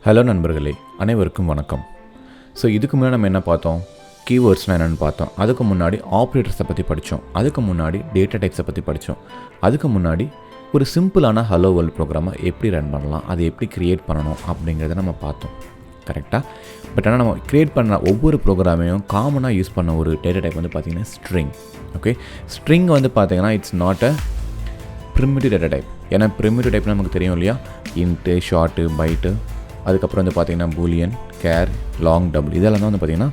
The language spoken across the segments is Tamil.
ஹலோ நண்பர்களே, அனைவருக்கும் வணக்கம். ஸோ இதுக்கு முன்னாடி நம்ம என்ன பார்த்தோம்? கீவேர்ட்ஸ்னால் என்னென்னு பார்த்தோம். அதுக்கு முன்னாடி ஆப்ரேட்டர்ஸை பற்றி படித்தோம். அதுக்கு முன்னாடி டேட்டா டைப்ஸை பற்றி படித்தோம். அதுக்கு முன்னாடி ஒரு சிம்பிளான ஹலோ வேர்ல்ட் ப்ரோக்ராமை எப்படி ரன் பண்ணலாம், அதை எப்படி க்ரியேட் பண்ணணும் அப்படிங்கிறத நம்ம பார்த்தோம். கரெக்டாக? பட் ஆனால் நம்ம க்ரியேட் பண்ண ஒவ்வொரு ப்ரோக்ராமையும் காமனாக யூஸ் பண்ண ஒரு டேட்டா டைப் வந்து பார்த்திங்கன்னா ஸ்ட்ரிங். ஓகே, ஸ்ட்ரிங் வந்து பார்த்திங்கன்னா it's not a primitive data type. ஏன்னா ப்ரிமிட்டிவ் டைப்னு நமக்கு தெரியும் இல்லையா? இன்ட்டு, ஷார்ட்டு, பைட்டு, அதுக்கப்புறம் வந்து பார்த்திங்கன்னா பூலியன், கேர், லாங், டபுள், இதெல்லாம் தான் வந்து பார்த்திங்கன்னா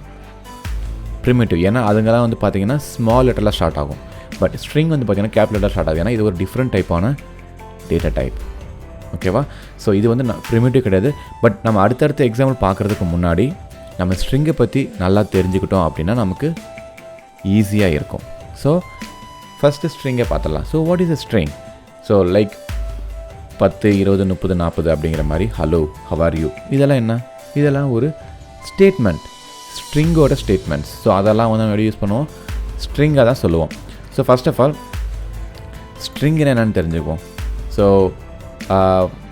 ப்ரிமிட்டிவ். ஏன்னா அதுங்கெல்லாம் வந்து பார்த்திங்கன்னா ஸ்மால் லெட்டரில் ஸ்டார்ட் ஆகும். பட் ஸ்ட்ரிங் வந்து பார்த்திங்கன்னா கேப் லெட்டர் ஸ்டார்ட் ஆகும். ஏன்னா இது ஒரு டிஃப்ரெண்ட் டைப்பான டேட்டா டைப். ஓகேவா? ஸோ இது வந்து ப்ரிமிட்டிவ் கிடையாது. பட் நம்ம அடுத்தடுத்த எக்ஸாம்பிள் பார்க்குறதுக்கு முன்னாடி நம்ம ஸ்ட்ரிங்கை பற்றி நல்லா தெரிஞ்சுக்கிட்டோம் அப்படின்னா நமக்கு ஈஸியாக இருக்கும். ஸோ ஃபஸ்ட்டு ஸ்ட்ரிங்கை பார்த்துடலாம். So what is a string? So like 10, 20, 30, 40 அப்படிங்கிற மாதிரி ஹலோ, ஹவ் ஆர் யூ, இதெல்லாம் என்ன? இதெல்லாம் ஒரு ஸ்டேட்மெண்ட், ஸ்ட்ரிங்கோட ஸ்டேட்மெண்ட்ஸ். ஸோ அதெல்லாம் வந்து நம்ம யூஸ் பண்ணுவோம், ஸ்ட்ரிங்காக தான் சொல்லுவோம். ஸோ ஃபர்ஸ்ட் ஆஃப் ஆல் ஸ்ட்ரிங்னு என்னென்னு தெரிஞ்சுக்குவோம். So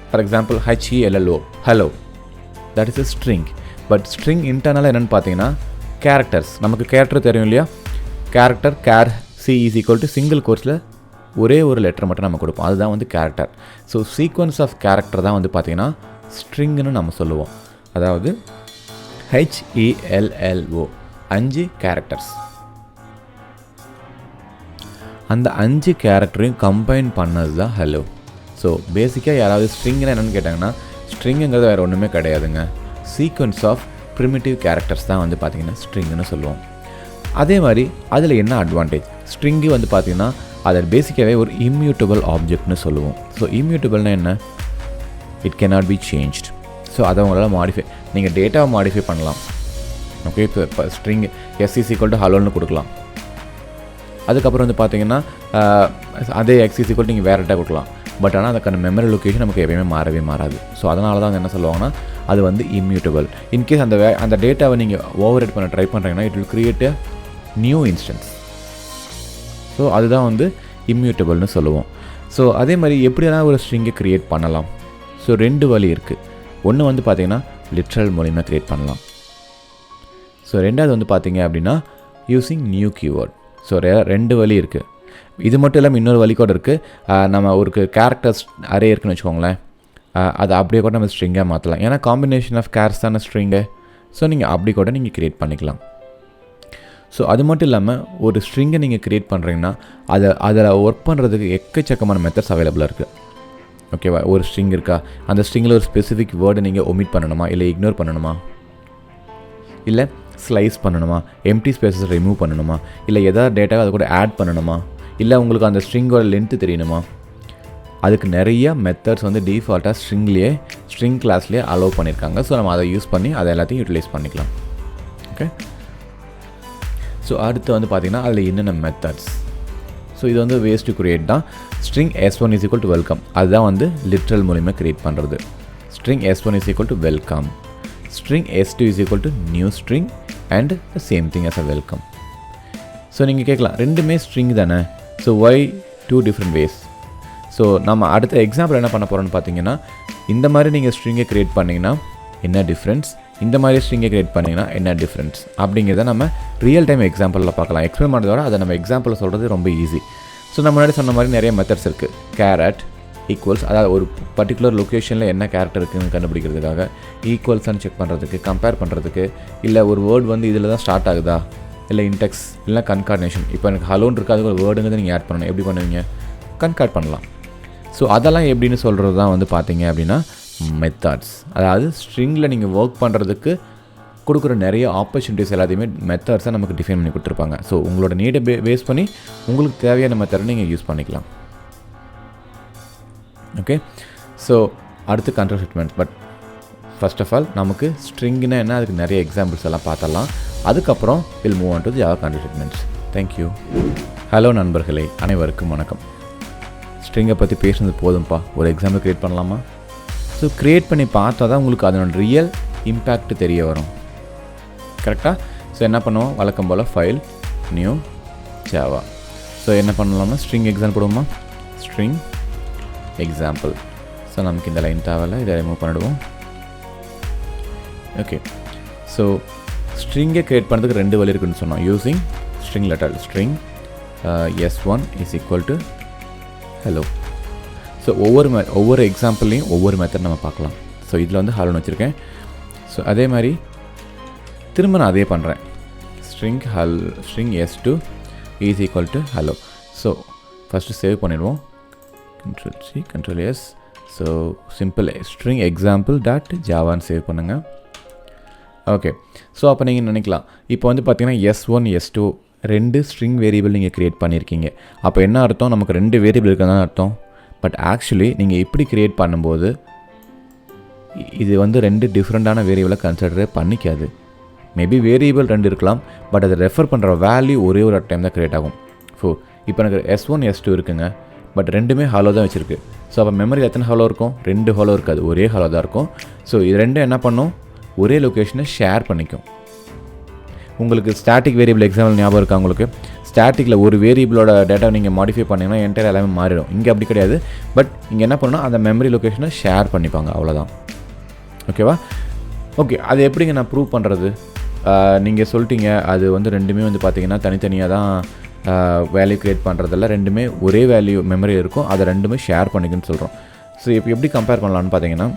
for example HELLO, hello, that is a string. But string இன்டர்னலாக என்னென்னு பார்த்தீங்கன்னா கேரக்டர்ஸ். நமக்கு கேரக்டர் தெரியும் இல்லையா? Character char C is equal to single கோர்ஸில் ஒரே ஒரு லெட்டர் மட்டும் நம்ம கொடுப்போம். அதுதான் வந்து character. So sequence of character தான் வந்து பார்த்திங்கன்னா ஸ்ட்ரிங்னு நம்ம சொல்லுவோம். அதாவது HELLO 5 கேரக்டர்ஸ். அந்த 5 கேரக்டரையும் கம்பைன் பண்ணது தான் ஹலோ. ஸோ பேசிக்காக யாராவது ஸ்ட்ரிங்னா என்னென்னு கேட்டாங்கன்னா ஸ்ட்ரிங்குங்கிறது வேறு ஒன்றுமே கிடையாதுங்க. சீக்வன்ஸ் ஆஃப் ப்ரிமிட்டிவ் கேரக்டர்ஸ் தான் வந்து பார்த்திங்கன்னா ஸ்ட்ரிங்னு சொல்லுவோம். அதே மாதிரி அதில் என்ன அட்வான்டேஜ்? ஸ்ட்ரிங்கு வந்து பார்த்திங்கன்னா அதை பேசிக்காகவே ஒரு இம்யூட்டபிள் ஆப்ஜெக்ட்னு சொல்லுவோம். ஸோ இம்யூட்டபிள்னால் என்ன? It cannot be changed. So அதை உங்களால் மாடிஃபை, நீங்கள் டேட்டாவை மாடிஃபை பண்ணலாம். ஓகே, இப்போ string S is equal to ஹலோன்னு கொடுக்கலாம். அதுக்கப்புறம் வந்து பார்த்தீங்கன்னா அதே X இஸ் ஈக்குவல் டு நீங்கள் வேறு டேட்டா கொடுக்கலாம். பட் ஆனால் அதுக்கான மெமரி லொக்கேஷன் நமக்கு எப்பயுமே மாறாது. ஸோ அதனால தான் அவங்க என்ன சொல்லுவாங்கன்னா அது வந்து இம்யூட்டபிள். இன்கேஸ் அந்த டேட்டாவை நீங்கள் ஓவர் ரைட் பண்ண ட்ரை பண்ணுறீங்கன்னா it will create a new instance. So அதுதான் வந்து இம்யூட்டபிள்னு சொல்லுவோம். ஸோ அதே மாதிரி எப்படியெல்லாம் ஒரு ஸ்ட்ரிங்கை க்ரியேட் பண்ணலாம்? ஸோ 2 வழி இருக்குது. ஒன்று வந்து பார்த்திங்கன்னா லிட்ரல் மூலிமா க்ரியேட் பண்ணலாம். ஸோ ரெண்டாவது வந்து பார்த்திங்க அப்படின்னா யூஸிங் நியூ கீவேர்ட். ஸோ 2 வழி இருக்குது. இது மட்டும் இல்லாமல் இன்னொரு வழி கூட இருக்குது. நம்ம ஒரு கேரக்டர்ஸ் அரே இருக்குன்னு வச்சுக்கோங்களேன், அதை அப்படியே கூட நம்ம ஸ்ட்ரிங்காக மாற்றலாம். ஏன்னா காம்பினேஷன் ஆஃப் கேரக்டர்ஸ் தானே ஸ்ட்ரிங்கு. ஸோ நீங்கள் அப்படி கூட நீங்கள் க்ரியேட் பண்ணிக்கலாம். ஸோ அது மட்டும் இல்லாமல் ஒரு ஸ்ட்ரிங்கை நீங்கள் க்ரியேட் பண்ணுறீங்கன்னா அதில் ஒர்க் பண்ணுறதுக்கு எக்கச்சக்கமான மெத்தட்ஸ் அவைலபிளாக இருக்குது. ஓகேவா? ஒரு ஸ்ட்ரிங் இருக்கா, அந்த ஸ்ட்ரிங்கில் ஒரு ஸ்பெசிஃபிக் வேர்டை நீங்கள் ஒமிட் பண்ணணுமா, இல்லை இக்னோர் பண்ணணுமா, இல்லை ஸ்லைஸ் பண்ணணுமா, எம்டி ஸ்பேஸஸ் ரிமூவ் பண்ணணுமா, இல்லை எதாவது டேட்டாவை அதை கூட ஆட் பண்ணணுமா, இல்லை உங்களுக்கு அந்த ஸ்ட்ரிங்கோட லென்த்து தெரியணுமா, அதுக்கு நிறைய மெத்தட்ஸ் வந்து டிஃபால்ட்டாக ஸ்ட்ரிங் கிளாஸ்லேயே அலோவ் பண்ணியிருக்காங்க. ஸோ நம்ம அதை யூஸ் பண்ணி அதை எல்லாத்தையும் யூட்டிலைஸ் பண்ணிக்கலாம். ஓகே, ஸோ அடுத்து வந்து பார்த்திங்கன்னா அதில் என்னென்ன மெத்தட்ஸ். ஸோ இது வந்து வேஸ் டு கிரியேட் தான். String S1 is equal to welcome, அதுதான் வந்து லிட்ரல் மூலிமா க்ரியேட் பண்ணுறது. String S1 is equal to welcome, string S2 is equal to new string and the same thing as a welcome. So நீங்கள் கேட்கலாம், ரெண்டுமே ஸ்ட்ரிங் தானே, so why 2 different ways? So நம்ம அடுத்த எக்ஸாம்பிள் என்ன பண்ண போகிறோன்னு பார்த்தீங்கன்னா இந்த மாதிரி நீங்கள் ஸ்ட்ரிங்கை க்ரியேட் பண்ணிங்கன்னா என்ன டிஃப்ரென்ஸ், இந்த மாதிரி ஸ்ட்ரிங்கை க்ரியேட் பண்ணிங்கன்னா என்ன டிஃப்ரென்ஸ் அப்படிங்கிறத நம்ம ரியல் டைம் எக்ஸாம்பிளில் பார்க்கலாம். எக்ஸ்பிளைன் பண்ணுறதோட அதை நம்ம எக்ஸாம்பிளில் சொல்கிறது ரொம்ப ஈஸி. ஸோ நம்ம முன்னாடி சொன்ன மாதிரி நிறைய மெத்தட்ஸ் இருக்குது. கேரட் ஈக்குவல்ஸ், அதாவது ஒரு பர்டிகுலர் லொக்கேஷனில் என்ன கேரக்டர் இருக்குதுன்னு கண்டுபிடிக்கிறதுக்காக, ஈக்குவல்ஸ்ன்னு செக் பண்ணுறதுக்கு, கம்பேர் பண்ணுறதுக்கு, இல்லை ஒரு வேர்டு வந்து இதில் தான் ஸ்டார்ட் ஆகுதா, இல்லை இன்டெக்ஸ், இல்லை கன்கார்டினேஷன். இப்போ எனக்கு ஹலோன்னு இருக்குது, அதுக்கு ஒரு வேர்டுங்கிறது நீங்கள் ஆட் பண்ணணும். எப்படி பண்ணுவீங்க? கன்கார்ட் பண்ணலாம். ஸோ அதெல்லாம் எப்படின்னு சொல்கிறது தான் வந்து பார்த்தீங்க அப்படின்னா மெத்தட்ஸ். அதாவது ஸ்ட்ரிங்கில் நீங்கள் ஒர்க் பண்ணுறதுக்கு கொடுக்குற நிறைய ஆப்பர்ச்சுனிட்டிஸ் எல்லாத்தையுமே மெத்தட்ஸை நமக்கு டிஃபைன் பண்ணி கொடுத்துருப்பாங்க. ஸோ உங்களோட நீடை பேஸ் பண்ணி உங்களுக்கு தேவையான மெத்தடை நீங்கள் யூஸ் பண்ணிக்கலாம். ஓகே, ஸோ அடுத்து control statements. But first of all நமக்கு ஸ்ட்ரிங்னா என்ன, அதுக்கு நிறைய எக்ஸாம்பிள்ஸ் எல்லாம் பார்த்தலாம். அதுக்கப்புறம் will move on to Java control statements. Thank you. Hello நண்பர்களே, அனைவருக்கும் வணக்கம். ஸ்ட்ரிங்கை பற்றி பேசுனது போதும்ப்பா, ஒரு எக்ஸாம்பிள் க்ரியேட் பண்ணலாமா? ஸோ க்ரியேட் பண்ணி பார்த்தா தான் உங்களுக்கு அதனோட ரியல் இம்பேக்ட் தெரிய வரும். கரெக்டாக? ஸோ என்ன பண்ணுவோம், வழக்கம் போல் ஃபைல் நியூ ஜாவா. ஸோ என்ன பண்ணலாம்னா ஸ்ட்ரிங் எக்ஸாம்பிள் போடுவோமா, ஸ்ட்ரிங் எக்ஸாம்பிள். ஸோ நமக்கு இந்த லைன் தேவையில்ல, இதை ரிமூவ் பண்ணிடுவோம். ஓகே, ஸோ ஸ்ட்ரிங்கை க்ரியேட் பண்ணுறதுக்கு 2 வழி இருக்குதுன்னு சொன்னோம். Using string letter, string s1 is equal to hello. So ஒவ்வொரு எக்ஸாம்பிள்லேயும் ஒவ்வொரு மெத்தட் நம்ம பார்க்கலாம். ஸோ இதில் வந்து ஹலோன்னு வச்சுருக்கேன். ஸோ அதே மாதிரி திரும்ப நான் அதே பண்ணுறேன். String s2 is equal to hello. So first save பண்ணிடுவோம். Ctrl+C Ctrl+S. So simple string example dot ஜாவான்னு சேவ் பண்ணுங்கள். ஓகே, ஸோ அப்போ நீங்கள் நினைக்கலாம், இப்போ வந்து பார்த்தீங்கன்னா s1 s2 2 ஸ்ட்ரிங் வேரியபிள் நீங்கள் க்ரியேட் பண்ணியிருக்கீங்க. அப்போ என்ன அர்த்தம்? நமக்கு 2 வேரியபிள் இருக்குன்னு அர்த்தம். பட் ஆக்சுவலி நீங்கள் இப்படி க்ரியேட் பண்ணும்போது இது வந்து 2 டிஃப்ரெண்ட்டான வேரியபிளை கன்சிடரே பண்ணிக்காது. மேபி வேரியபிள் 2 இருக்கலாம், பட் அதை ரெஃபர் பண்ணுற வேல்யூ ஒரே ஒரு டைம் தான் க்ரியேட் ஆகும். ஸோ இப்போ எனக்கு s1 s2 இருக்குங்க, பட் ரெண்டுமே ஹாலோ தான் வச்சுருக்கு. ஸோ அப்போ மெமரியில் எத்தனை ஹாலோ இருக்கும்? 2 ஹாலோ இருக்காது, ஒரே ஹாலோ தான் இருக்கும். ஸோ இது ரெண்டும் என்ன பண்ணும்? ஒரே லொக்கேஷனை ஷேர் பண்ணிக்கும். உங்களுக்கு ஸ்டாட்டிக் வேரியபிள் எக்ஸாம்பிள் ஞாபகம் இருக்கா? உங்களுக்கு ஸ்டாட்டிக்கில் ஒரு வேரியபிளோட டேட்டா நீங்கள் மாடிஃபை பண்ணிங்கன்னா என்டையர் எல்லாமே மாறிடும். இங்கே அப்படி கிடையாது. பட் இங்கே என்ன பண்ணணும்? அந்த மெமரி லொக்கேஷனை ஷேர் பண்ணிப்பாங்க, அவ்வளோதான். ஓகேவா? ஓகே, அது எப்படிங்க நான் ப்ரூவ் பண்ணுறது? நீங்கள் சொல்லிட்டீங்க அது வந்து ரெண்டுமே வந்து பார்த்தீங்கன்னா தனித்தனியாக தான் வேல்யூ க்ரியேட் பண்ணுறதில்ல, ரெண்டுமே ஒரே வேல்யூ மெமரி இருக்கும், அதை ரெண்டுமே ஷேர் பண்ணிக்குன்னு சொல்கிறோம். ஸோ இப்போ எப்படி கம்பேர் பண்ணலான்னு பார்த்தீங்கன்னா,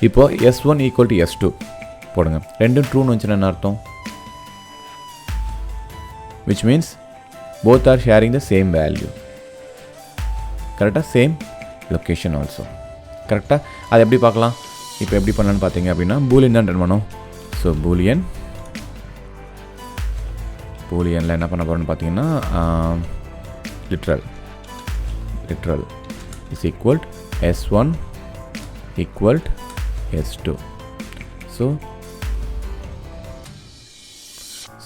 இப்போது s1 ஈக்குவல் டு s2 போடுங்க. ரெண்டும் ட்ரூன்னு வந்துச்சுன்னா என்ன அர்த்தம்? which means both are sharing the same value. கரெக்டாக சேம் லொக்கேஷன் ஆல்சோ. கரெக்டாக அது எப்படி பார்க்கலாம்? இப்போ எப்படி பண்ணலான்னு பார்த்தீங்க அப்படின்னா பூலியன் தான் ரன் பண்ணோம். ஸோ பூலியனில் என்ன பண்ண போகிறோன்னு பார்த்தீங்கன்னா literal is equal s1 equal s2.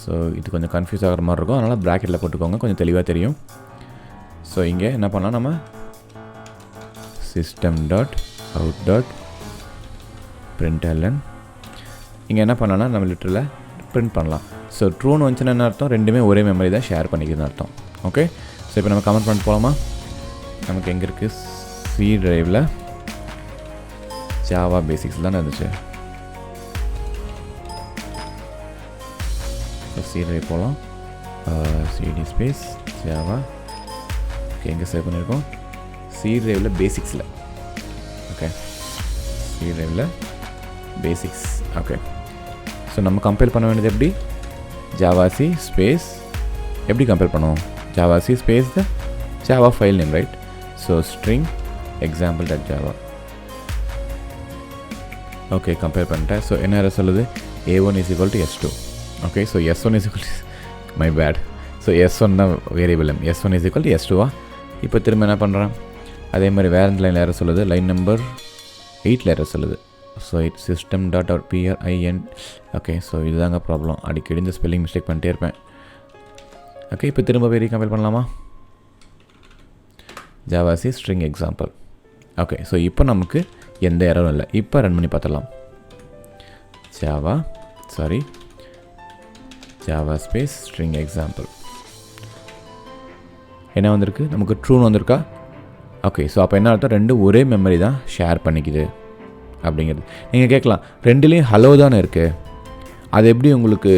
So இது கொஞ்சம் கன்ஃபியூஸ் ஆகிற மாதிரி இருக்கும், அதனால் ப்ராக்கெட்டில் போட்டுக்கோங்க, கொஞ்சம் தெளிவாக தெரியும். ஸோ இங்கே என்ன பண்ணலாம்? நம்ம system.out.println இங்கே என்ன பண்ணலாம்னா நம்ம லிட்டரில் பிரிண்ட் பண்ணலாம். ஸோ ட்ரூன்னு வந்துச்சுன்னா என்ன அர்த்தம்? ரெண்டுமே ஒரே மெமரி தான் ஷேர் பண்ணிக்கிறதுன்னு அர்த்தம். ஓகே, ஸோ இப்போ நம்ம கமெண்ட் பண்ணிட்டு போகலாமா? நமக்கு எங்கே இருக்குது? C டிரைவில் ஜாவா பேசிக்ஸ் தானே இருந்துச்சு. C டிரைவ் போகலாம். cd space Java. ஓகே, எங்கே சேவ் பண்ணியிருக்கோம்? C டிரைவில் பேசிக்ஸில். ஓகே, C டிரைவில் பேசிக்ஸ். ஓகே, ஸோ நம்ம கம்பைல் பண்ண வேண்டியது எப்படி? ஜாவா சி ஸ்பேஸ் எப்படி கம்பைல் பண்ணுவோம்? Java C space the Java file name, right? So string example dot Java. Okay, compare பண்ணிட்டேன். ஸோ என்ன சொல்லுது? a1 is equal to s2. Okay, so s1 is equal to my bad. So s1 தான் variable M. s1 is equal to s2வா? இப்போ திரும்ப என்ன பண்ணுறேன்? அதே மாதிரி வேறு எந்த லைனில் யாரும் சொல்லுது? லைன் நம்பர் 8ல் யாரும் சொல்லுது. So system.out.prin. ஓகே, ஸோ இதுதாங்க ப்ராப்ளம். அடிக்கடி இந்த ஸ்பெல்லிங் மிஸ்டேக் பண்ணிட்டே இருப்பேன். ஓகே, இப்போ திரும்ப ரீகம்பைல் பண்ணலாமா? Java C string example. Okay, so இப்போ நமக்கு எந்த எரரும் இல்லை. இப்போ ரன் பண்ணி பார்த்துடலாம். Java space string example. என்ன வந்திருக்கு? நமக்கு ட்ரூன்னு வந்திருக்கா? ஓகே, ஸோ அப்போ என்ன அர்த்தம்? ரெண்டு ஒரே மெமரி தான் ஷேர் பண்ணிக்குது அப்படிங்கிறது. நீங்கள் கேட்கலாம், ரெண்டுலேயும் ஹலோ தானே இருக்குது, அது எப்படி உங்களுக்கு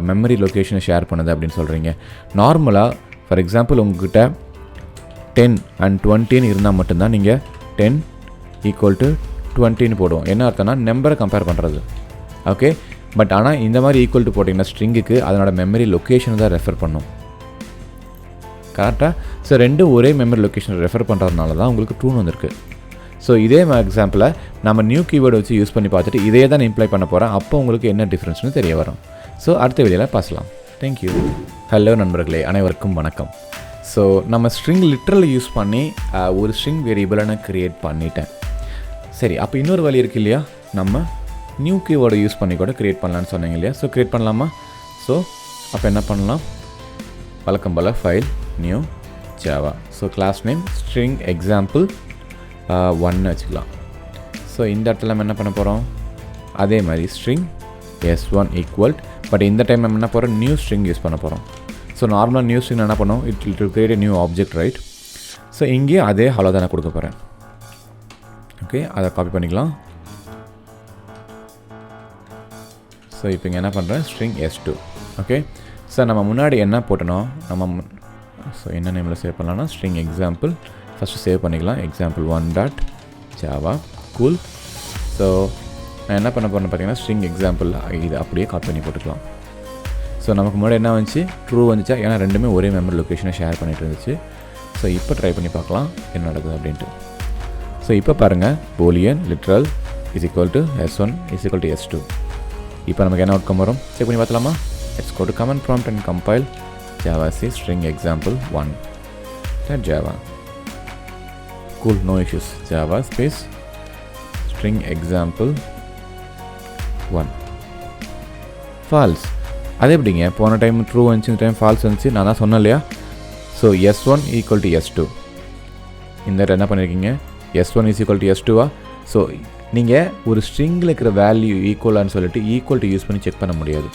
மெமரி லொக்கேஷனை ஷேர் பண்ணுது அப்படின்னு சொல்கிறீங்க? நார்மலாக ஃபார் எக்ஸாம்பிள் உங்கள்கிட்ட 10 and 20 இருந்தால் மட்டும்தான் நீங்கள் 10 ஈக்குவல் டு 20 போடுவோம். என்ன அர்த்தம்னா நம்பரை கம்பேர் பண்ணுறது. ஓகே, பட் ஆனால் இந்த மாதிரி ஈக்குவல் டு போட்டிங்கன்னா ஸ்ட்ரிங்குக்கு அதனோட மெமரி லொக்கேஷனை தான் ரெஃபர் பண்ணும். கரெக்டாக? ஸோ ரெண்டும் ஒரே மெமரி லொக்கேஷனை ரெஃபர் பண்ணுறதுனால தான் உங்களுக்கு ட்ரூன்னு வந்திருக்கு. ஸோ இதே எக்ஸாம்பிளை நம்ம நியூ கீவேர்டு வச்சு யூஸ் பண்ணி பார்த்துட்டு இதே தான் இம்ப்ளை பண்ண போகிறேன். அப்போ உங்களுக்கு என்ன டிஃப்ரென்ஸ்னு தெரிய வரும். ஸோ அடுத்த வீடியோவில் பார்க்கலாம். தேங்க்யூ. ஹலோ நண்பர்களே, அனைவருக்கும் வணக்கம். ஸோ நம்ம ஸ்ட்ரிங் லிட்ரல் யூஸ் பண்ணி ஒரு ஸ்ட்ரிங் வேரியபிளை நான் க்ரியேட் பண்ணிட்டேன். சரி, அப்போ இன்னொரு வழி இருக்குது இல்லையா? நம்ம நியூ கீவேர்டை யூஸ் பண்ணி கூட க்ரியேட் பண்ணலான்னு சொன்னீங்க இல்லையா? ஸோ க்ரியேட் பண்ணலாமா? ஸோ அப்போ என்ன பண்ணலாம்? வழக்கம் போல் file new Java. So class name string example 1 வச்சுக்கலாம். ஸோ இந்த இடத்துல நம்ம என்ன பண்ண போகிறோம்? அதே மாதிரி ஸ்ட்ரிங் s1 ஈக்குவல், பட் இந்த டைம் நம்ம என்ன போகிறோம்? நியூ ஸ்ட்ரிங் யூஸ் பண்ண போகிறோம். ஸோ நார்மலாக நியூ ஸ்ட்ரிங் என்ன பண்ணோம்? It will create a new object, right? So இங்கே அதே ஹலோ தான் நான் கொடுக்க போகிறேன். ஓகே, அதை காப்பி பண்ணிக்கலாம். ஸோ இப்போ இங்கே என்ன பண்ணுறேன், ஸ்ட்ரிங் s2. ஓகே, சார் நம்ம முன்னாடி என்ன போட்டணும், ஸோ என்ன நேமில் சேவ் பண்ணலாம்னா ஸ்ட்ரிங் எக்ஸாம்பிள் ஃபஸ்ட்டு சேவ் பண்ணிக்கலாம். example1.java cool. ஸோ நான் என்ன பண்ண போகிறேன்னு பார்த்தீங்கன்னா ஸ்ட்ரிங் எக்ஸாம்பிள் இது அப்படியே காப்பி பண்ணி போட்டுக்கலாம். ஸோ நமக்கு முன்னாடி என்ன வந்துச்சு, ட்ரூ வந்துச்சா, ஏன்னா ரெண்டுமே ஒரே மெமரி லொக்கேஷனை ஷேர் பண்ணிட்டு இருந்துச்சு. ஸோ இப்போ ட்ரை பண்ணி பார்க்கலாம் என்ன நடக்குது அப்படின்ட்டு. ஸோ இப்போ பாருங்கள், boolean literal is equal to s1 is equal to s2. இப்போ நமக்கு என்ன அவுட்கம் வரும் செக் பண்ணி பார்த்தலாமா. let's go to command prompt and compile java c string example1 .java. cool, no issues. java space string example1 false. அது எப்படிங்க, போன டைம் ட்ரூ வந்துச்சு, இந்த டைம் ஃபால்ஸ் வந்துச்சு, நான் தான் சொன்னேன் இல்லையா. So s1 equal to s2. இந்த என்ன பண்ணியிருக்கீங்க, s1 இஸ் ஈக்குவல் டு s2வா. ஸோ நீங்கள் ஒரு ஸ்ட்ரிங்கில் இருக்கிற வேல்யூ ஈக்குவலான்னு சொல்லிட்டு ஈக்குவல் டு யூஸ் பண்ணி செக் பண்ண முடியாது.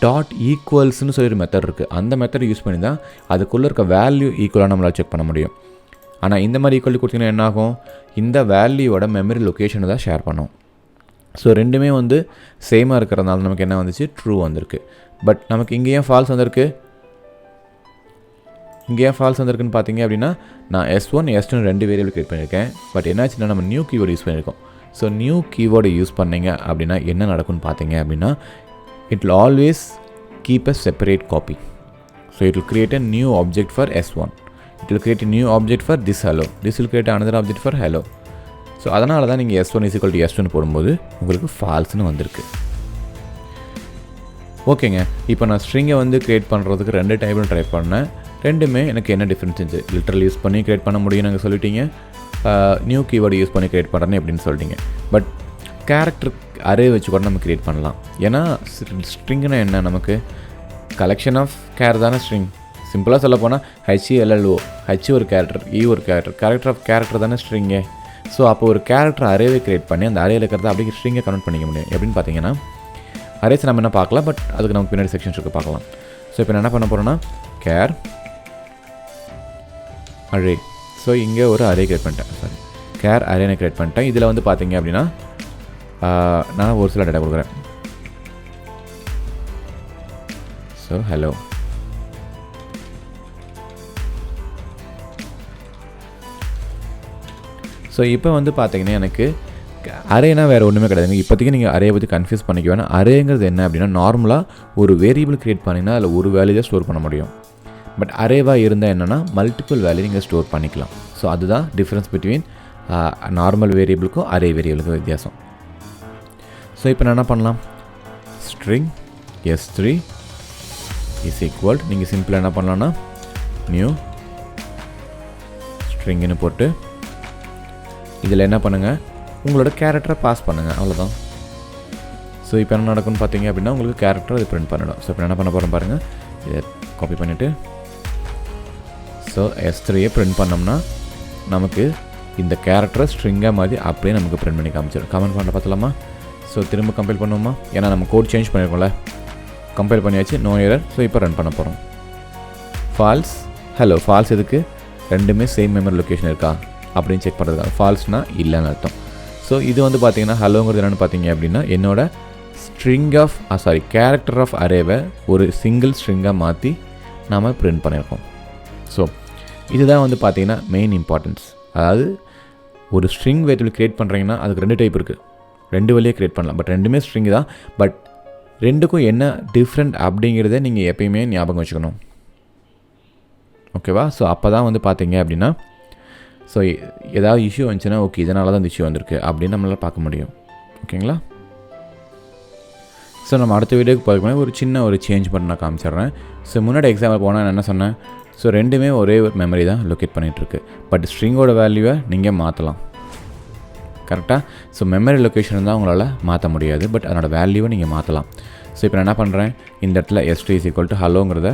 டாட் ஈக்குவல்ஸ்னு சொல்லி ஒரு மெத்தட் இருக்குது. அந்த மெத்தட் யூஸ் பண்ணி தான் அதுக்குள்ளே இருக்க வேல்யூ ஈக்குவலாக நம்மளால் செக் பண்ண முடியும். ஆனால் இந்த மாதிரி ஈக்குவல் கொடுத்தீங்கன்னா என்ன ஆகும், இந்த வேல்யூவோட மெமரி லொக்கேஷனை தான் ஷேர் பண்ணும். ஸோ ரெண்டுமே வந்து சேமாக இருக்கிறதுனால நமக்கு என்ன வந்துச்சு, ட்ரூ வந்திருக்கு. பட் நமக்கு இங்கே ஏன் ஃபால்ஸ் வந்திருக்கு, இங்கே ஏன் ஃபால்ஸ் வந்திருக்குன்னு பார்த்தீங்க அப்படின்னா, நான் s1 s2 2 வேரியபிள் கிரியேட் பண்ணியிருக்கேன். பட் என்னாச்சுன்னா நம்ம நியூ கீவேர்டு யூஸ் பண்ணியிருக்கோம். ஸோ நியூ கீவேர்டு யூஸ் பண்ணிங்க அப்படின்னா என்ன நடக்கும்னு பார்த்தீங்க அப்படின்னா, it will always keep a separate copy. So it will create a new object for s1. It will create a new object for this hello. This will create another object for hello. So அதனால தான் நீங்கள் s1 is equal to s2 போடும்போது உங்களுக்கு ஃபால்ஸ்னு வந்திருக்கு. ஓகேங்க, இப்போ நான் ஸ்ட்ரிங்கை வந்து க்ரியேட் பண்ணுறதுக்கு 2 டைப்பில் ட்ரை பண்ணேன். ரெண்டுமே எனக்கு என்ன டிஃப்ரென்ஸ் இருந்துச்சு, லிட்டரல் யூஸ் பண்ணி க்ரியேட் பண்ண முடியும் நாங்கள் சொல்லிட்டீங்க, நியூ கீவேர்டு யூஸ் பண்ணி க்ரியேட் பண்ணுறேன்னு எப்படின்னு சொல்லிட்டீங்க. பட் கேரக்டர் அரே வச்சு கூட நம்ம க்ரியேட் பண்ணலாம். ஏன்னா ஸ்ட்ரிங்னா என்ன, நமக்கு கலெக்ஷன் ஆஃப் கேர் தானே ஸ்ட்ரிங். சிம்பிளாக சொல்ல போனால் HELLO, H ஒரு கேரக்டர், E ஒரு கேரக்டர் ஆஃப் கேரக்டர் தானே ஸ்ட்ரிங்கே. ஸோ அப்போ ஒரு கேரக்டர் அரேவை க்ரியேட் பண்ணி அந்த அரேயில் இருக்கிறத அப்படியே ஸ்ட்ரிங்கை கன்வெர்ட் பண்ணிக்க முடியும். எப்படின்னு பார்த்தீங்கன்னா, அரேஸ் நம்ம என்ன பார்க்கலாம், பட் அதுக்கு நமக்கு பின்னாடி செக்ஷன்ஸ் இருக்குது பார்க்கலாம். ஸோ இப்போ நான் என்ன பண்ண போகிறேன்னா கேர் அரே. ஸோ இங்கே ஒரு அரே க்ரியேட் பண்ணிட்டேன், கேர் அரேனை க்ரியேட் பண்ணிட்டேன். இதில் வந்து பார்த்தீங்க அப்படின்னா நான் ஒரு சில டேட்டா கொடுக்குறேன். So hello. ஸோ இப்போ வந்து பார்த்தீங்கன்னா எனக்கு அரேனா வேறு ஒன்றுமே கிடையாதுங்க. இப்போதைக்கு நீங்கள் அரேயை பற்றி கன்ஃபியூஸ் பண்ணிக்க வேணாம். அரேங்கிறது என்ன அப்படின்னா, நார்மலாக ஒரு வேரியபிள் க்ரியேட் பண்ணிங்கன்னா அதில் ஒரு வேல்யூ தான் ஸ்டோர் பண்ண முடியும். பட் அரேவாக இருந்தால் என்னென்னா மல்டிபிள் வேல்யூ நீங்கள் ஸ்டோர் பண்ணிக்கலாம். ஸோ அதுதான் டிஃப்ரென்ஸ் பிட்வீன் நார்மல் வேரியபிளுக்கும் அரே வேரியபிளுக்கும் வித்தியாசம். ஸோ இப்போ நான் என்ன பண்ணலாம், ஸ்ட்ரிங் s3 இஸ் ஈக்குவல், நீங்கள் சிம்பிளாக என்ன பண்ணலான்னா நியூ ஸ்ட்ரிங்னு போட்டு இதில் என்ன பண்ணுங்கள், உங்களோட கேரக்டரை பாஸ் பண்ணுங்கள், அவ்வளோதான். ஸோ இப்போ என்ன நடக்கும்னு பார்த்தீங்க அப்படின்னா உங்களுக்கு கேரக்டர் இது பிரிண்ட் பண்ணிடும். ஸோ இப்போ என்ன பண்ண போகிறோம் பாருங்கள், இதை காப்பி பண்ணிவிட்டு ஸோ s3யை பிரிண்ட் பண்ணோம்னா நமக்கு இந்த கேரக்டரை ஸ்ட்ரிங்காக மாதிரி அப்படியே நமக்கு பிரிண்ட் பண்ணி காமிச்சிடும். கமெண்ட் பண்ண பார்த்தலாமா. ஸோ திரும்ப கம்பைல் பண்ணுவோமா, ஏன்னா நம்ம கோட் சேஞ்ச் பண்ணியிருக்கோம்ல, கம்பைல் பண்ணியாச்சு, நோ எரர். ஸோ இப்போ ரன் பண்ண போகிறோம். Falls, hello. ஃபால்ஸ் எதுக்கு, ரெண்டுமே சேம் மெமரி லொக்கேஷன் இருக்கா அப்படின்னு செக் பண்ணுறதுக்காக. ஃபால்ஸ்னால் இல்லைன்னு அர்த்தம். ஸோ இது வந்து பார்த்தீங்கன்னா ஹலோங்கிறது என்னென்னு பார்த்தீங்க அப்படின்னா என்னோட ஸ்ட்ரிங் ஆஃப் கேரக்டர் ஆஃப் அரேவை ஒரு சிங்கிள் ஸ்ட்ரிங்காக மாற்றி நாம் பிரிண்ட் பண்ணியிருக்கோம். ஸோ இதுதான் வந்து பார்த்தீங்கன்னா மெயின் இம்பார்ட்டன்ஸ். அதாவது ஒரு ஸ்ட்ரிங் வேரியபிள் க்ரியேட் பண்ணுறீங்கன்னா அதுக்கு 2 டைப் இருக்குது, 2 வழியாக க்ரியேட் பண்ணலாம். பட் ரெண்டுமே ஸ்ட்ரிங் தான். பட் ரெண்டுக்கும் என்ன டிஃப்ரெண்ட் அப்படிங்கிறத நீங்கள் எப்பயுமே ஞாபகம் வச்சுக்கணும், ஓகேவா. ஸோ அப்போ தான் வந்து பார்த்தீங்க அப்படின்னா ஸோ ஏதாவது இஷ்யூ வந்துச்சுன்னா ஓகே இதனால தான் இந்த இஷ்யூ வந்திருக்கு அப்படின்னு நம்மளால் பார்க்க முடியும், ஓகேங்களா. ஸோ நம்ம அடுத்த வீடியோக்கு போகிறதுக்கு ஒரு சின்ன ஒரு சேஞ்ச் பண்ணி நான் காமிச்சிட்றேன். ஸோ முன்னாடி எக்ஸாம்பிள் போனால் நான் என்ன சொன்னேன், ஸோ ரெண்டுமே ஒரே ஒரு மெமரி தான் லொக்கேட் பண்ணிகிட்ருக்கு. பட் ஸ்ட்ரிங்கோட வேல்யூவை நீங்கள் மாற்றலாம், கரெக்டாக. ஸோ மெமரி லொக்கேஷன் தான் உங்களால் மாற்ற முடியாது, பட் அதனோட வேல்யூவை நீங்கள் மாற்றலாம். ஸோ இப்போ நான் என்ன பண்ணுறேன், இந்த இடத்துல s3 இஸ் ஈக்குவல் டு ஹலோங்கிறத